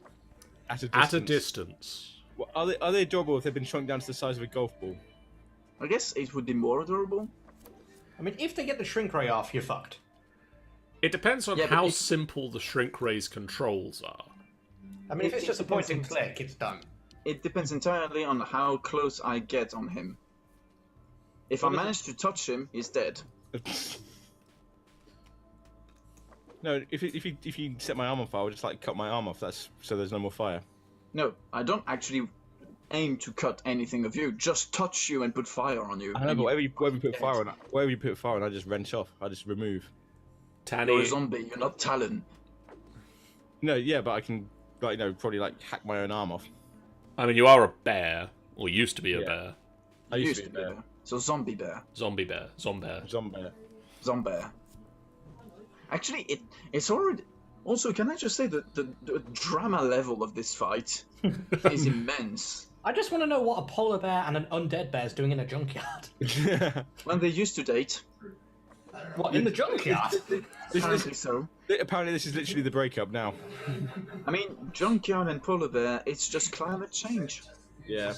At at a distance. Well, are they adorable if they've been shrunk down to the size of a golf ball? I guess it would be more adorable. I mean, if they get the shrink ray off, you're fucked. It depends on Yeah, but how if- simple the shrink ray's controls are. I mean, if it's It just a point and depends on- click, it's done. It depends entirely on how close I get on him. If I manage to touch him, he's dead. No, if you set my arm on fire, I'll just like cut my arm off. That's so there's no more fire. No, I don't actually aim to cut anything of you. Just touch you and put fire on you. I know, and but wherever you put dead. fire on, wherever you put fire on, I just wrench off. I just remove. You're a Tannie, zombie. You're not Talon. No, yeah, but I can like probably like hack my own arm off. I mean, you are a bear, or used to be a Yeah. bear. I used to be a bear. bear. So zombie bear. Zombie bear. Zombear. Zombie. Zombie. Actually, it's already. Also, can I just say that the drama level of this fight is immense. I just want to know what a polar bear and an undead bear is doing in a junkyard. Well, they used to date. What, in the junkyard? Apparently so. Apparently, this is literally the breakup now. I mean, junkyard and polar bear, it's just climate change. Yeah.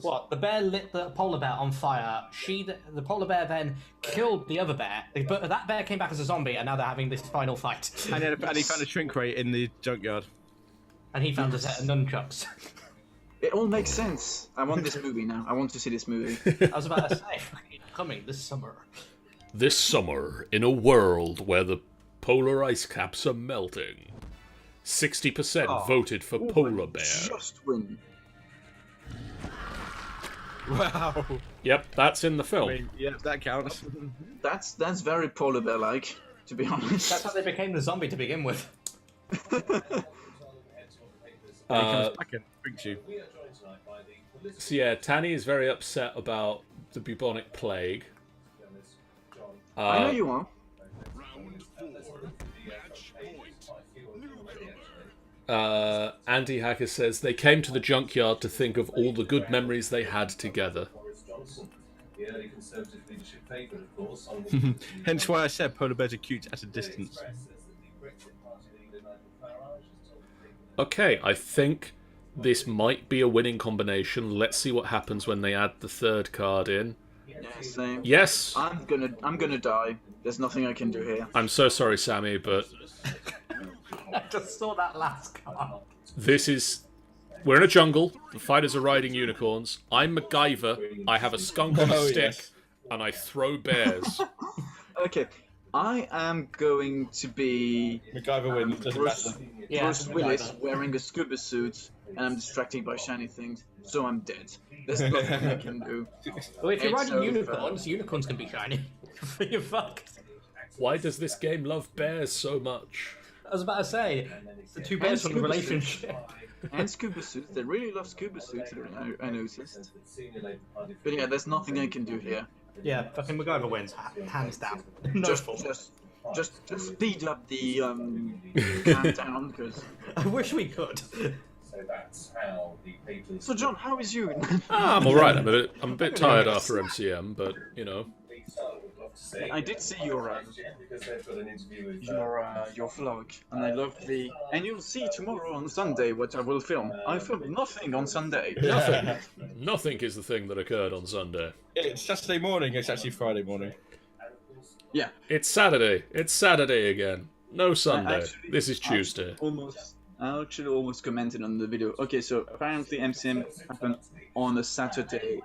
What? The bear lit the polar bear on fire. The polar bear then killed the other bear. But that bear came back as a zombie, and now they're having this final fight. And he found a shrink ray in the junkyard. And he found a set of nunchucks. It all makes sense. I want this movie now. I want to see this movie. I was about to say, coming this summer. This summer, in a world where the polar ice caps are melting, 60% voted for polar bear. Just win. Wow. Yep, that's in the film. I mean, yeah, that counts. That's very polar bear-like, to be honest. That's how they became the zombie to begin with. He comes back and drinks you. So yeah, Tannie is very upset about the bubonic plague. I know you are. Andy Hacker says they came to the junkyard to think of all the good memories they had together. Hence why I said polar bears are cute at a distance. Okay, I think this might be a winning combination. Let's see what happens when they add the third card in. Yeah, same. Yes. I'm gonna die. There's nothing I can do here. I'm so sorry, Sammy, but I just saw that last card. this is... We're in a jungle. The fighters are riding unicorns. I'm MacGyver. I have a skunk on a stick, and I throw bears. Okay, I am going to be MacGyver wins. Doesn't matter. Bruce Willis wearing a scuba suit, and I'm distracted by shiny things, so I'm dead. There's nothing I can do. Well, if you're It's riding over. unicorns can be shiny. You're fucked. Why does this game love bears so much? I was about to say, the two bears from the scuba relationship. And scuba suits. They really love scuba suits, I noticed. But yeah, there's nothing I can do here. Yeah, fucking MacGyver wins, hands down. No Just fault. just speed up the countdown, because... I wish we could. So John, how is you? I'm alright. I'm a bit tired after MCM, but, you know. I did see your vlog, and I loved the... And you'll see tomorrow on Sunday what I will film. I filmed nothing on Sunday. Nothing. Nothing is the thing that occurred on Sunday. It's Saturday morning. It's actually Friday morning. Yeah. It's Saturday. It's Saturday again. No Sunday. This is Tuesday. I actually almost commented on the video. Okay, so apparently MCM happened on a Saturday.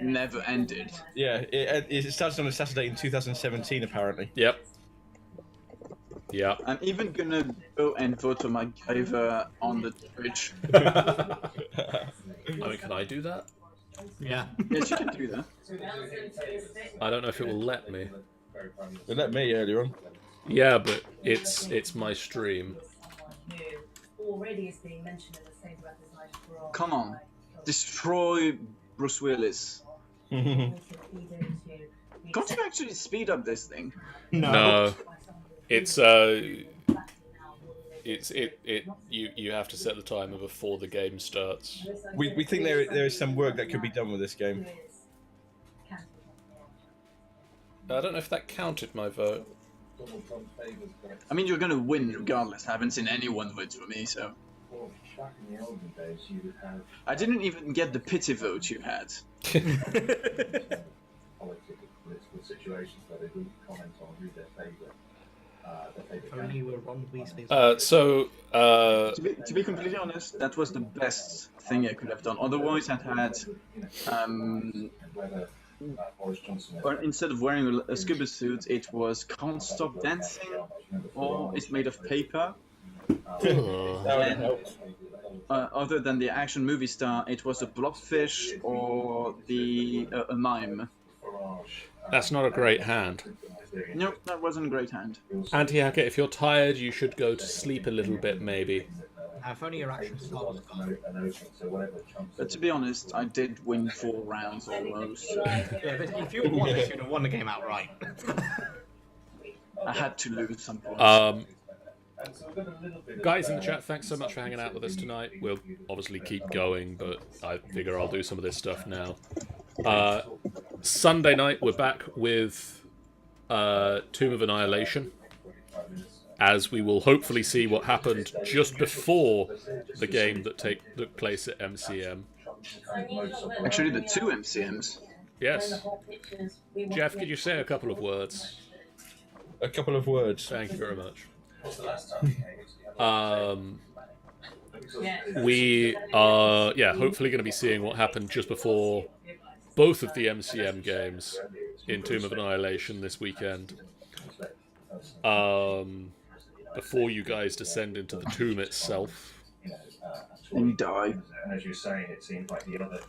Never ended. Yeah, it started on a Saturday in 2017, apparently. Yep. Yeah. I'm even gonna go and vote for MacGyver on the Twitch. I mean, can I do that? Yeah. Yes, you can do that. I don't know if it will let me. They let me earlier on. Yeah, but it's my stream. Come on, destroy Bruce Willis. Can't you actually speed up this thing? No. It's you have to set the timer before the game starts. We think there is some work that could be done with this game. I don't know if that counted my vote. I mean, you're gonna win regardless. I haven't seen anyone vote for me, so... I didn't even get the pity vote you had. To be completely honest, that was the best thing I could have done. Otherwise, I'd had... or instead of wearing a scuba suit, it was Can't Stop Dancing, or it's made of paper. And, other than the action movie star, it was a blobfish or a mime. That's not a great hand. Nope, that wasn't a great hand. Anti-hacker, if you're tired, you should go to sleep a little bit, maybe. If only your action star was gone. But to be honest, I did win 4 rounds almost. Yeah, but if you had won this, you'd have won the game outright. I had to lose some points. Guys in the chat, thanks so much for hanging out with us tonight. We'll obviously keep going, but I figure I'll do some of this stuff now. Sunday night, we're back with Tomb of Annihilation, as we will hopefully see what happened just before the game that took place at MCM. Actually, the 2 MCMs. Yes. Geoff, could you say a couple of words? A couple of words. Thank you very much. We are, hopefully going to be seeing what happened just before both of the MCM games in Tomb of Annihilation this weekend. Before you guys descend into the tomb itself. And die. As you're saying, it seems like the other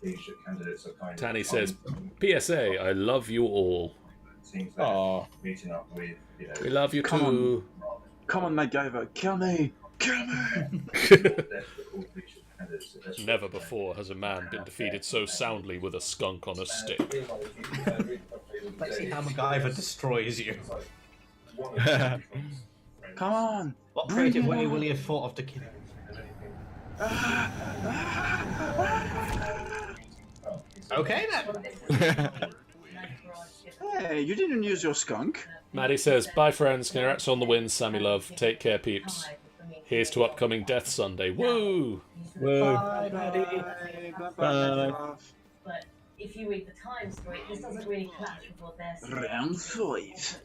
leadership candidates are kind of... Tannie says, PSA, I love you all. Seems like meeting up with, we love you too. Come on, MacGyver, kill me! Kill me! Never before has a man been defeated so soundly with a skunk on a stick. Let's see how MacGyver destroys you. Come on! What creative way will he have thought of to kill him? Okay then. Hey, you didn't use your skunk. Maddie says, bye friends, congrats on the win, Sammy love. Take care, peeps. Here's to upcoming Death Sunday. Woo! Woo! Bye, Maddie. Bye. But if you read the Times story, this doesn't really clash with what they're saying. Round 5.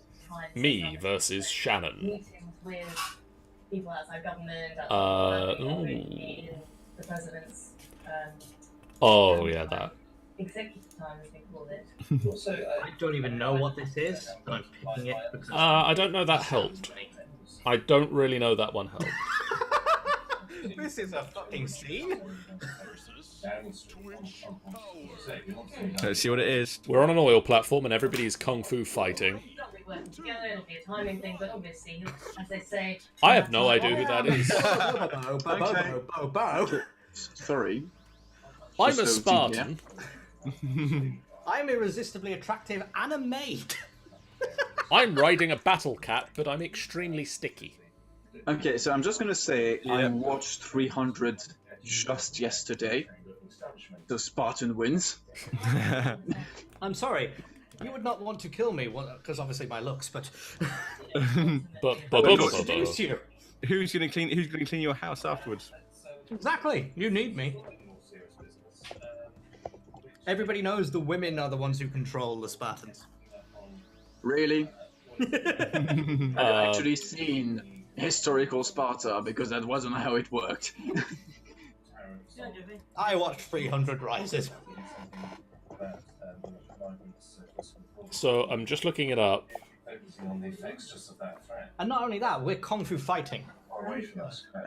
Me versus Shannon. Meetings with people outside government, the president's Oh, yeah, that. executive time, as they call it. I don't even know what this is, but I'm picking it because I don't know that helped. I don't really know that one helped. this is a fucking scene. Let's see what it is. We're on an oil platform and everybody's kung fu fighting. Working together, it'll be a timing thing, but obviously, as they say... I have no idea who that is. Sorry. I'm Just a so Spartan. I'm irresistibly attractive and a maid. I'm riding a battle cat, but I'm extremely sticky. Okay, so I'm just gonna say I watched 300 just yesterday. So Spartan wins. I'm sorry. You would not want to kill me, because obviously my looks, but... Seduce you. Who's gonna clean your house afterwards? Exactly. You need me. Everybody knows the women are the ones who control the Spartans. Really? I've actually seen historical Sparta, because that wasn't how it worked. I watched 300 Rises. So I'm just looking it up. And not only that, we're kung fu fighting.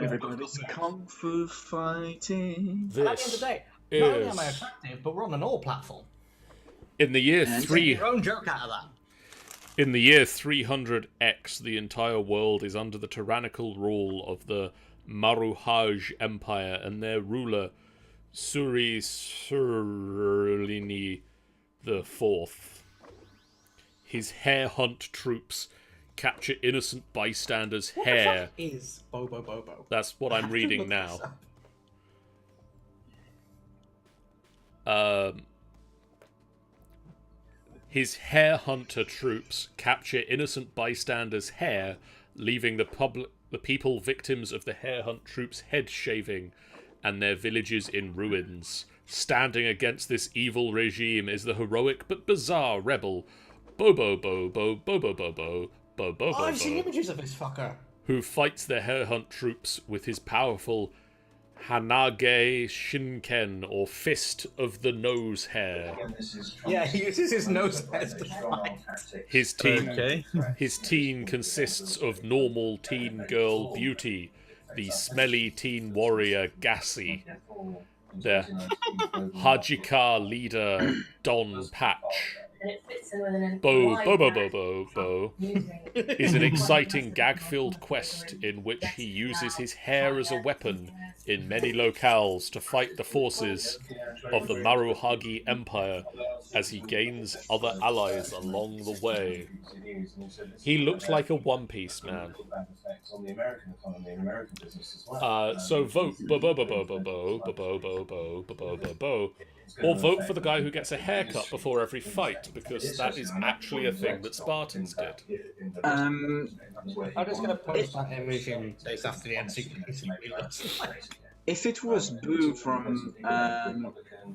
Everybody's kung fu fighting. And at the end of the day, not only am I attractive, but we're on an all platform. In the year Take your own joke out of that. In the year 300X, the entire world is under the tyrannical rule of the Maruhaj Empire and their ruler, Suri Surlini IV. His hare hunt troops capture innocent bystanders' hair. What the fuck is Bobo Bobo? That's what I'm reading now. His hare hunter troops capture innocent bystanders' hair, leaving the people victims of the hare hunt troops' head shaving and their villages in ruins. Standing against this evil regime is the heroic but bizarre rebel Bobo Bobo Bobo Bobo Bobo Oh, I've seen images of this fucker. who fights the hare hunt troops with his powerful Hanage Shinken, or Fist of the Nose Hair. Yeah, he uses his nose hairs to fight. His team consists of normal teen girl Beauty, the smelly teen warrior Gassi, the Hajika leader Don Patch. Bo is an exciting gag-filled quest in which he uses his hair as a weapon in many locales to fight the forces of the Maruhagi Empire as he gains other allies along the way. He looks like a One Piece man. So vote bo. Or vote for the guy who gets a haircut before every fight, because that is actually a thing that Spartans did. I'm just going to post that image in days after the NCAA. If it was Boo from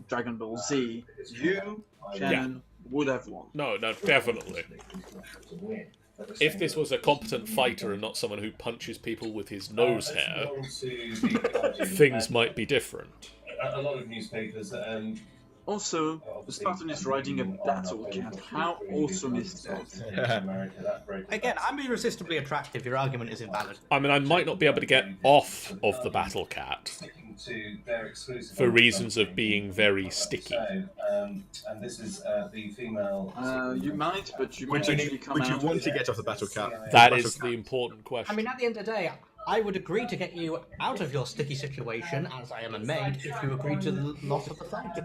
Dragon Ball Z, you, Shannon, would have won. No, definitely. If this was a competent fighter and not someone who punches people with his nose hair, things might be different. A lot of newspapers. Also, the Spartan is riding a battle cat. How awesome is that? Again, I'm irresistibly attractive. Your argument is invalid. I mean, I might not be able to get off of the battle cat for reasons of being very sticky. And this is the female. You might, but you might actually come out. Would you want to get off the battle cat? That is the important question. I mean, at the end of the day, I would agree to get you out of your sticky situation, as I am a maid, if you agree to the loss of the fight.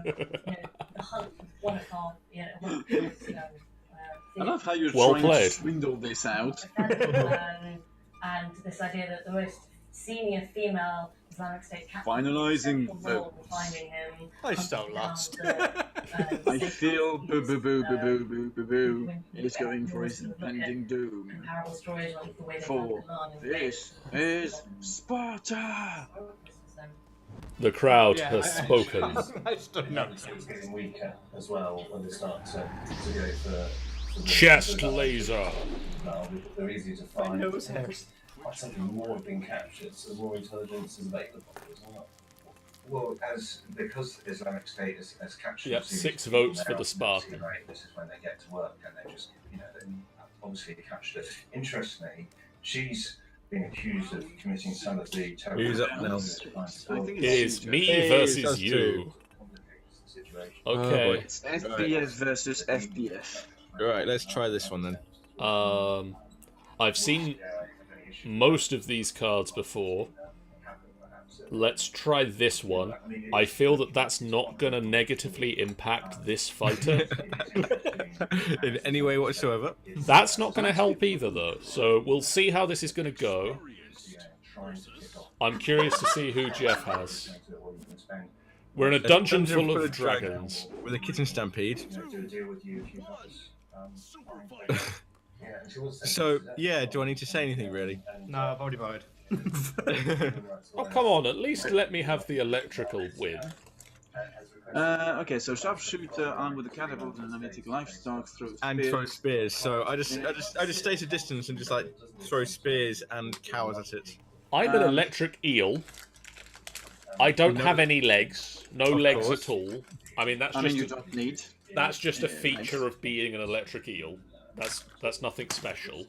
I love how you're well trying played. to swindle this out. And this idea that the most senior female Islamic State captain Finalizing finding him. I so lost. I feel boo is going for his impending doom. Comparable stories like the way they For this is Sparta! The crowd has spoken. I still know. It's getting weaker as well when they start to go for Chest laser. They're easy to find. Something more being captured, so more intelligence is available as well. Well, because Islamic State has captured. Yep, 6 votes for the Spartan. Right, this is when they get to work, and they just, they obviously captured it. Interestingly, she's been accused of committing some of the terrorist. Who's up now? It is me versus you. Okay. It's FBF versus FBF. Alright, let's try this one then. I've seen most of these cards before. Let's try this one. I feel that that's not going to negatively impact this fighter. In any way whatsoever. That's not going to help either, though. So we'll see how this is going to go. I'm curious to see who Geoff has. We're in a dungeon full of dragons. With a kitten stampede. So, yeah, do I need to say anything, really? No, I've already voted. Oh, come on, at least let me have the electrical win. Okay, so sharpshooter armed with a catapult and analytic livestock throws and spears. throw spears. So I just stay to distance and just like throw spears and cows at it. I'm an electric eel. I don't have any legs. No legs at all. I mean, you don't need. That's just a feature of being an electric eel. That's nothing special.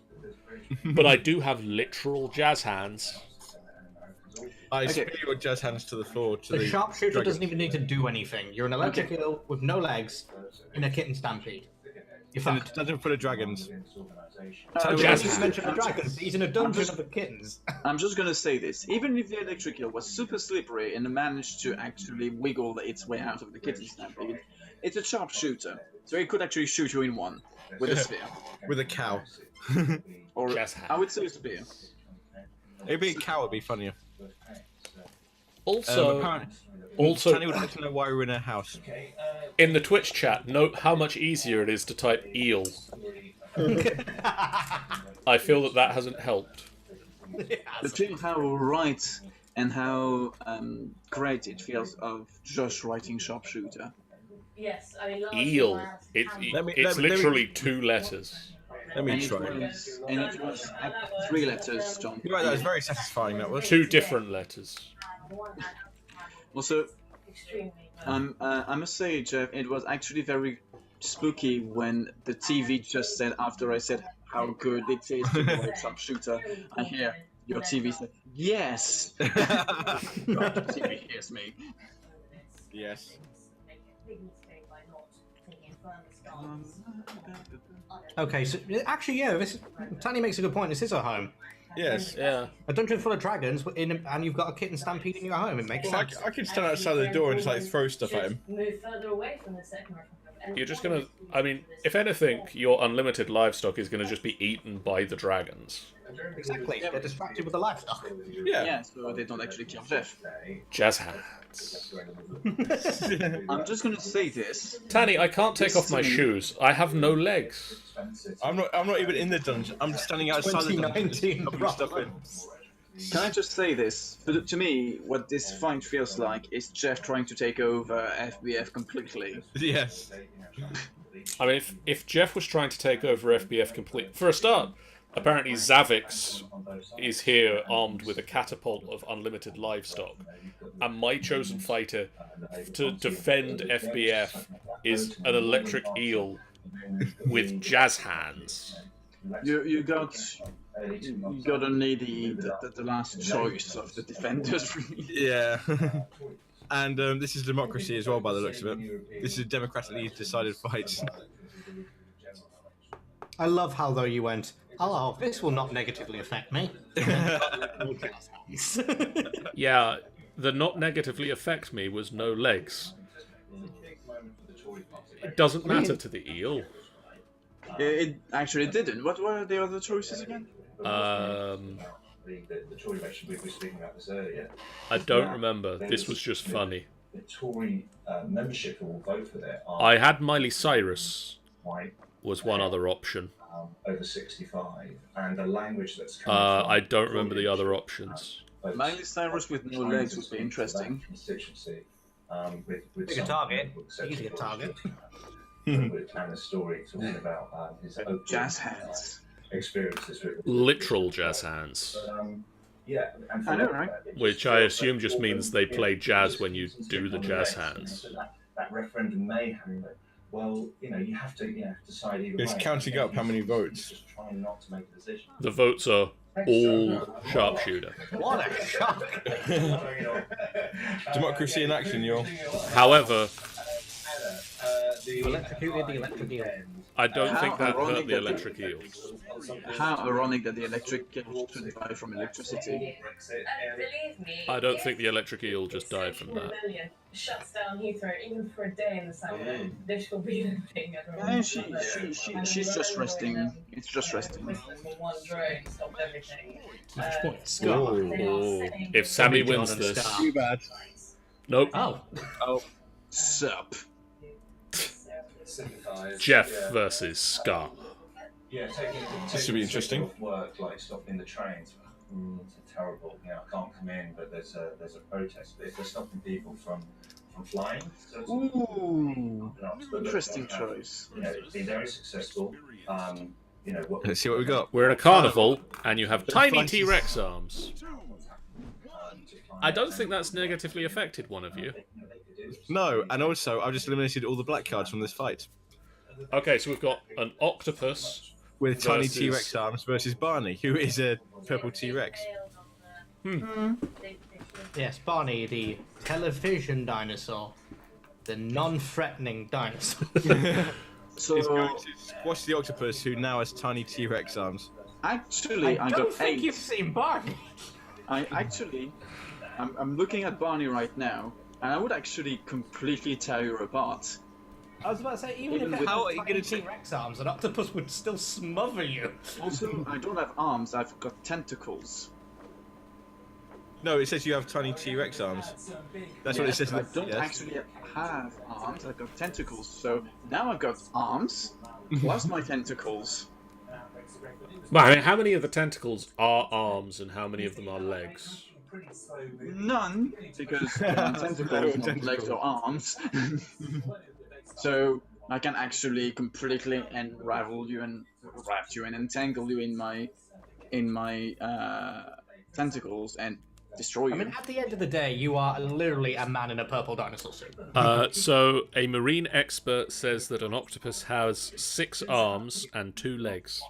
But I do have literal jazz hands. I spear your jazz hands to the floor. The sharpshooter doesn't even need to do anything. You're an electric eel with no legs in a kitten stampede. You're in a dungeon full of dragons. Just mentioned the dragons. He's in a dungeon of the kittens. I'm just gonna say this. Even if the electric eel was super slippery and managed to actually wiggle its way out of the kitten stampede, it's a sharpshooter, so it could actually shoot you in one with a spear. With a cow. Or I would say a spear. Maybe a cow would be funnier. Also, Tannie would like to know why we're in a house. In the Twitch chat, note how much easier it is to type eel. I feel that hasn't helped. But feel how right and how great it feels of just writing sharpshooter. Yes, I mean, eel. It's literally 2 letters. Let me try. And it was 3 letters, John. You're right, that was very satisfying, that was. 2 different letters. Also, I must say, Geoff, it was actually very spooky when the TV just said, after I said how good it is to play sharpshooter, I hear your TV say, yes! God, the TV hears me. Yes. Okay, so actually, yeah, Tannie makes a good point. This is a home. Yes. Yeah. A dungeon full of dragons, and you've got a kitten stampede in your home. It makes sense. I could stand outside the door and just like throw stuff at him. Move further away from the second you're just gonna... I mean, if anything, your unlimited livestock is gonna just be eaten by the dragons. Exactly. They're distracted with the livestock. Yeah, so they don't actually kill Geoff. Jazz hands. I'm just gonna say this. Tannie, I can't take off my shoes. I have no legs. I'm not even in the dungeon. I'm standing outside the dungeon. 2019 Stuff Can I just say this? To me, what this fight feels like is Geoff trying to take over FBF completely. Yes. I mean, if Geoff was trying to take over FBF completely... For a start, apparently Zavix is here armed with a catapult of unlimited livestock. And my chosen fighter to defend FBF is an electric eel with jazz hands. You got only the last choice of the defenders, really. Yeah. And this is democracy as well, by the looks of it. This is a democratically decided fight. I love how though you went, oh, this will not negatively affect me. Yeah, the not negatively affect me was no legs. It doesn't matter to the eel. It actually didn't. What were the other choices again? The Tory election, we were speaking about this earlier. I don't remember. This was just funny. The Tory membership who will vote for that are I had Miley Cyrus white, was one other option. over 65, and the language that's coming from I don't remember the other options. Miley Cyrus with no legs would be interesting. Constituency, with Big a target. Easy a target. and a story talking about his Jazz hands. experiences with Literal jazz hands. yeah, and I know, right? Which I assume just means they play jazz when you do the jazz hands. That referendum may happen. Well, you have to decide either way. It's counting up how many votes. Just trying not to make a decision. The votes are all sharpshooter. What a shock! Democracy in action, y'all. However, You electrocuted the electric eel. I don't think that hurt ironic the that electric eels. How ironic that the electric eel should die from electricity. Believe me, I don't think the electric eel just died from that. Rebellion shuts down Heathrow even for a day in the summer. This will be the thing everyone. Yeah, she's just resting. It's just resting. One drone stopped everything. Match point. Skarr. If Sammy wins this... Too bad. Nope. Oh. Sup. Geoff versus Skarr. Yeah, This should be interesting. Work like stopping the trains. It's terrible. I can't come in, but there's a protest. But if they're stopping people from flying, Ooh, interesting choice. It's been very successful. Let's see what we got. We're in a carnival, and you have tiny T-Rex arms. I don't think that's negatively affected one of you. No, and also I've just eliminated all the black cards from this fight. Okay, so we've got an octopus With tiny versus- T-Rex arms versus Barney, who is a purple T-Rex. Yes, Barney, the television dinosaur. The non-threatening dinosaur. So It's going to squash the octopus, who now has tiny T-Rex arms. actually, I don't got think 8. you've seen Barney. I'm looking at Barney right now, and I would actually completely tear you apart. I was about to say, even Even if it with- had How are you tiny gonna take- T-Rex arms, an octopus would still smother you. Also, I don't have arms. I've got tentacles. No, it says you have tiny T-Rex arms. That's what it says. I don't actually have arms. I've got tentacles. So now I've got arms plus my tentacles. Well, I mean, how many of the tentacles are arms and how many of them are legs? None, because tentacles, not legs or arms. So I can actually completely unravel you and wrap you and entangle you in my tentacles and destroy you. I mean, at the end of the day, you are literally a man in a purple dinosaur suit. So, a marine expert says that an octopus has 6 arms and 2 legs.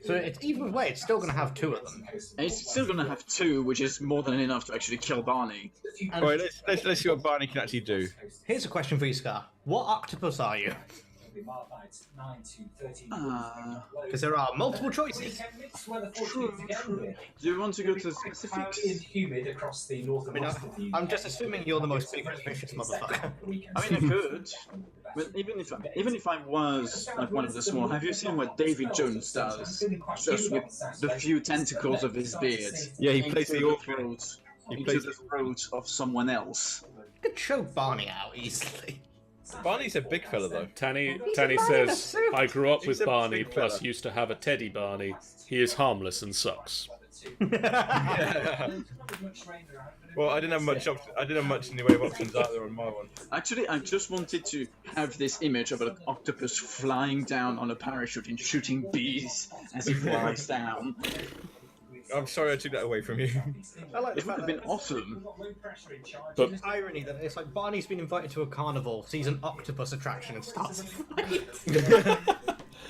So it's even way, it's still going to have 2 of them. And it's still gonna have 2, which is more than enough to actually kill Barney. And Alright, let's see what Barney can actually do. here's a question for you, Skarr. What octopus are you? Because there are multiple choices. True. Do you want to go to specifics? Humid across the north I mean, I'm just assuming you're the most big vicious motherfucker. I mean, I could. Well, even if I was like one of the small, have you seen what David Jones does? Just with the few tentacles of his beard. Yeah, he plays the organ. throat, He into plays the throat of someone else. You could choke Barney out easily. Barney's a big fella though. Tannie He's a man in a says, suit. I grew up He's with a Barney, big plus fella. used to have a teddy Barney. He is harmless and sucks. Well, I didn't have much. I didn't have much in the way of options either on my one. Actually, I just wanted to have this image of an octopus flying down on a parachute and shooting bees as he flies down. I'm sorry I took that away from you. I like the It would fact have that been awesome. But it's irony that it's like Barney's been invited to a carnival, sees an octopus attraction, and starts a fight.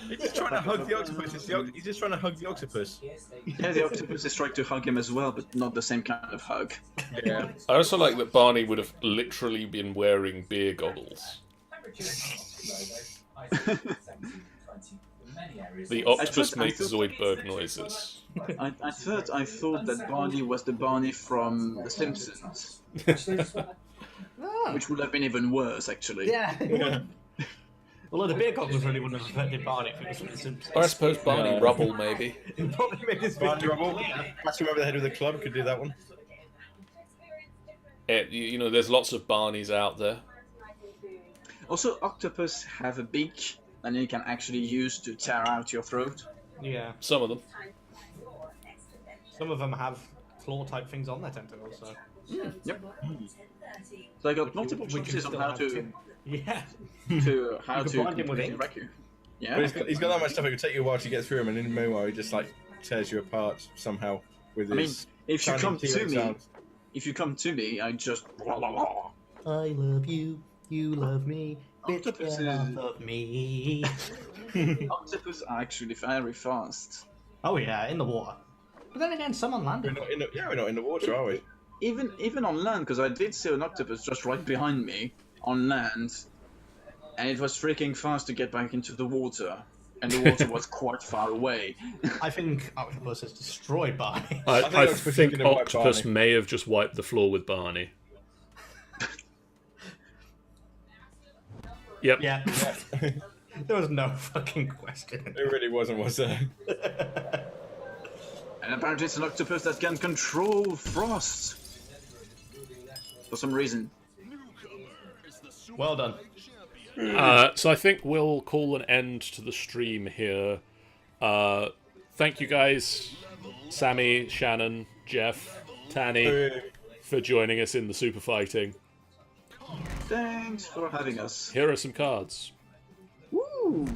He's just trying to hug the octopus. He's just trying to hug the octopus. Yeah, the octopus is trying to hug him as well, but not the same kind of hug. Yeah. I also like that Barney would have literally been wearing beer goggles. The octopus makes Zoidberg noises. I thought that Barney was the Barney from The Simpsons, which would have been even worse, actually. Yeah. Although the beer goggles really wouldn't have affected Barney if it was from The Simpsons. Or I suppose Barney Rubble, maybe. It probably made his Barney victory Rubble. clear. Pass him over the head with a club. Could do that one. You know, there's lots of Barneys out there. Also, octopus have a beak, and you can actually use to tear out your throat. Yeah. Some of them. Some of them have claw-type things on their tentacles, so... Yep. So I got multiple we can choices on still how have to... two. Yeah. To how You to could bind him with completely ink. wreck you. Yeah. But he's got that much stuff. It could take you a while to get through him, and in the meanwhile, he just like tears you apart somehow with I mean, his. if you sounding come to T-Rex me, sounds. I just... I love you, you love me, bitch, Octopus get is- off of me. Octopus are actually very fast. Oh yeah, in the water. But then again, some on land. We're not in the water, are we? Even on land, because I did see an octopus just right behind me on land, and it was freaking fast to get back into the water, and the water was quite far away. I think octopus has destroyed Barney. I think Octopus may have just wiped the floor with Barney. Yep. Yeah. There was no fucking question. It really wasn't, was there? And apparently it's an octopus that can control frost. For some reason. Well done. So I think we'll call an end to the stream here. Thank you guys, Sammy, Shannon, Geoff, Tannie, for joining us in the super fighting. Thanks for having us. Here are some cards. Woo!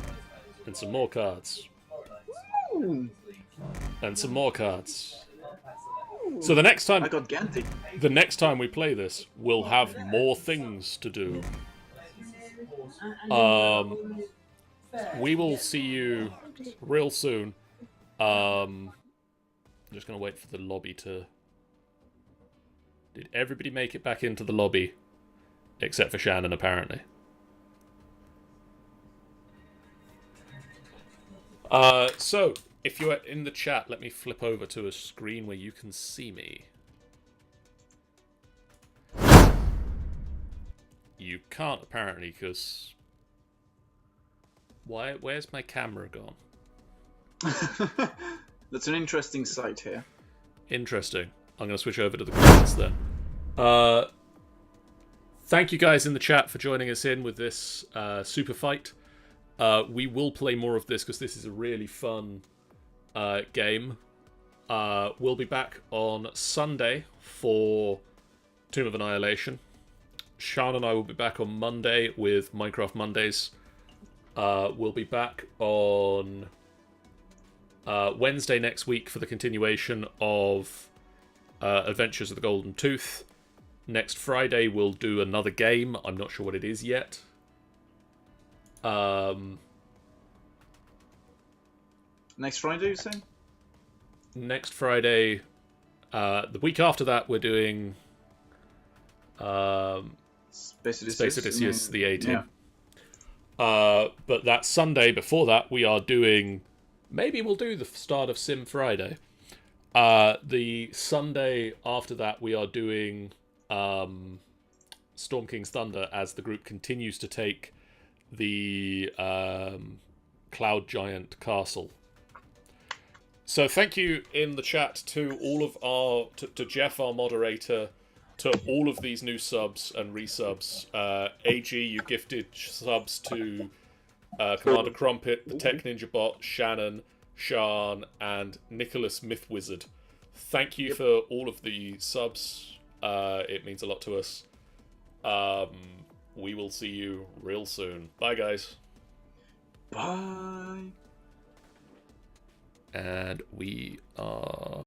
And some more cards. Woo! And some more cards. So the next time I got Gandhi. The next time we play this, we'll have more things to do. We will see you real soon. I'm just gonna wait for the lobby to... Did everybody make it back into the lobby? Except for Shannon, apparently. So, if you're in the chat, let me flip over to a screen where you can see me. You can't, apparently, because... Where's my camera gone? That's an interesting sight here. Interesting. I'm going to switch over to the comments then. Thank you guys in the chat for joining us in with this super fight. We will play more of this because this is a really fun game. We'll be back on Sunday for Tomb of Annihilation. Sean and I will be back on Monday with Minecraft Mondays. We'll be back on Wednesday next week for the continuation of Adventures of the Golden Tooth. Next Friday we'll do another game. I'm not sure what it is yet. Next Friday, you say? Next Friday, the week after that, we're doing Space Odysseus, the 18th. Yeah. But that Sunday before that, we are doing... Maybe we'll do the start of Sim Friday. The Sunday after that, we are doing Storm King's Thunder as the group continues to take the Cloud Giant Castle. So thank you in the chat to all of our to Geoff, our moderator, to all of these new subs and resubs. AG, you gifted subs to Commander Crumpet, the Tech Ninja Bot, Shannon, Shan, and Nicholas Myth Wizard. Thank you for all of the subs. It means a lot to us. We will see you real soon. Bye, guys. Bye. And we are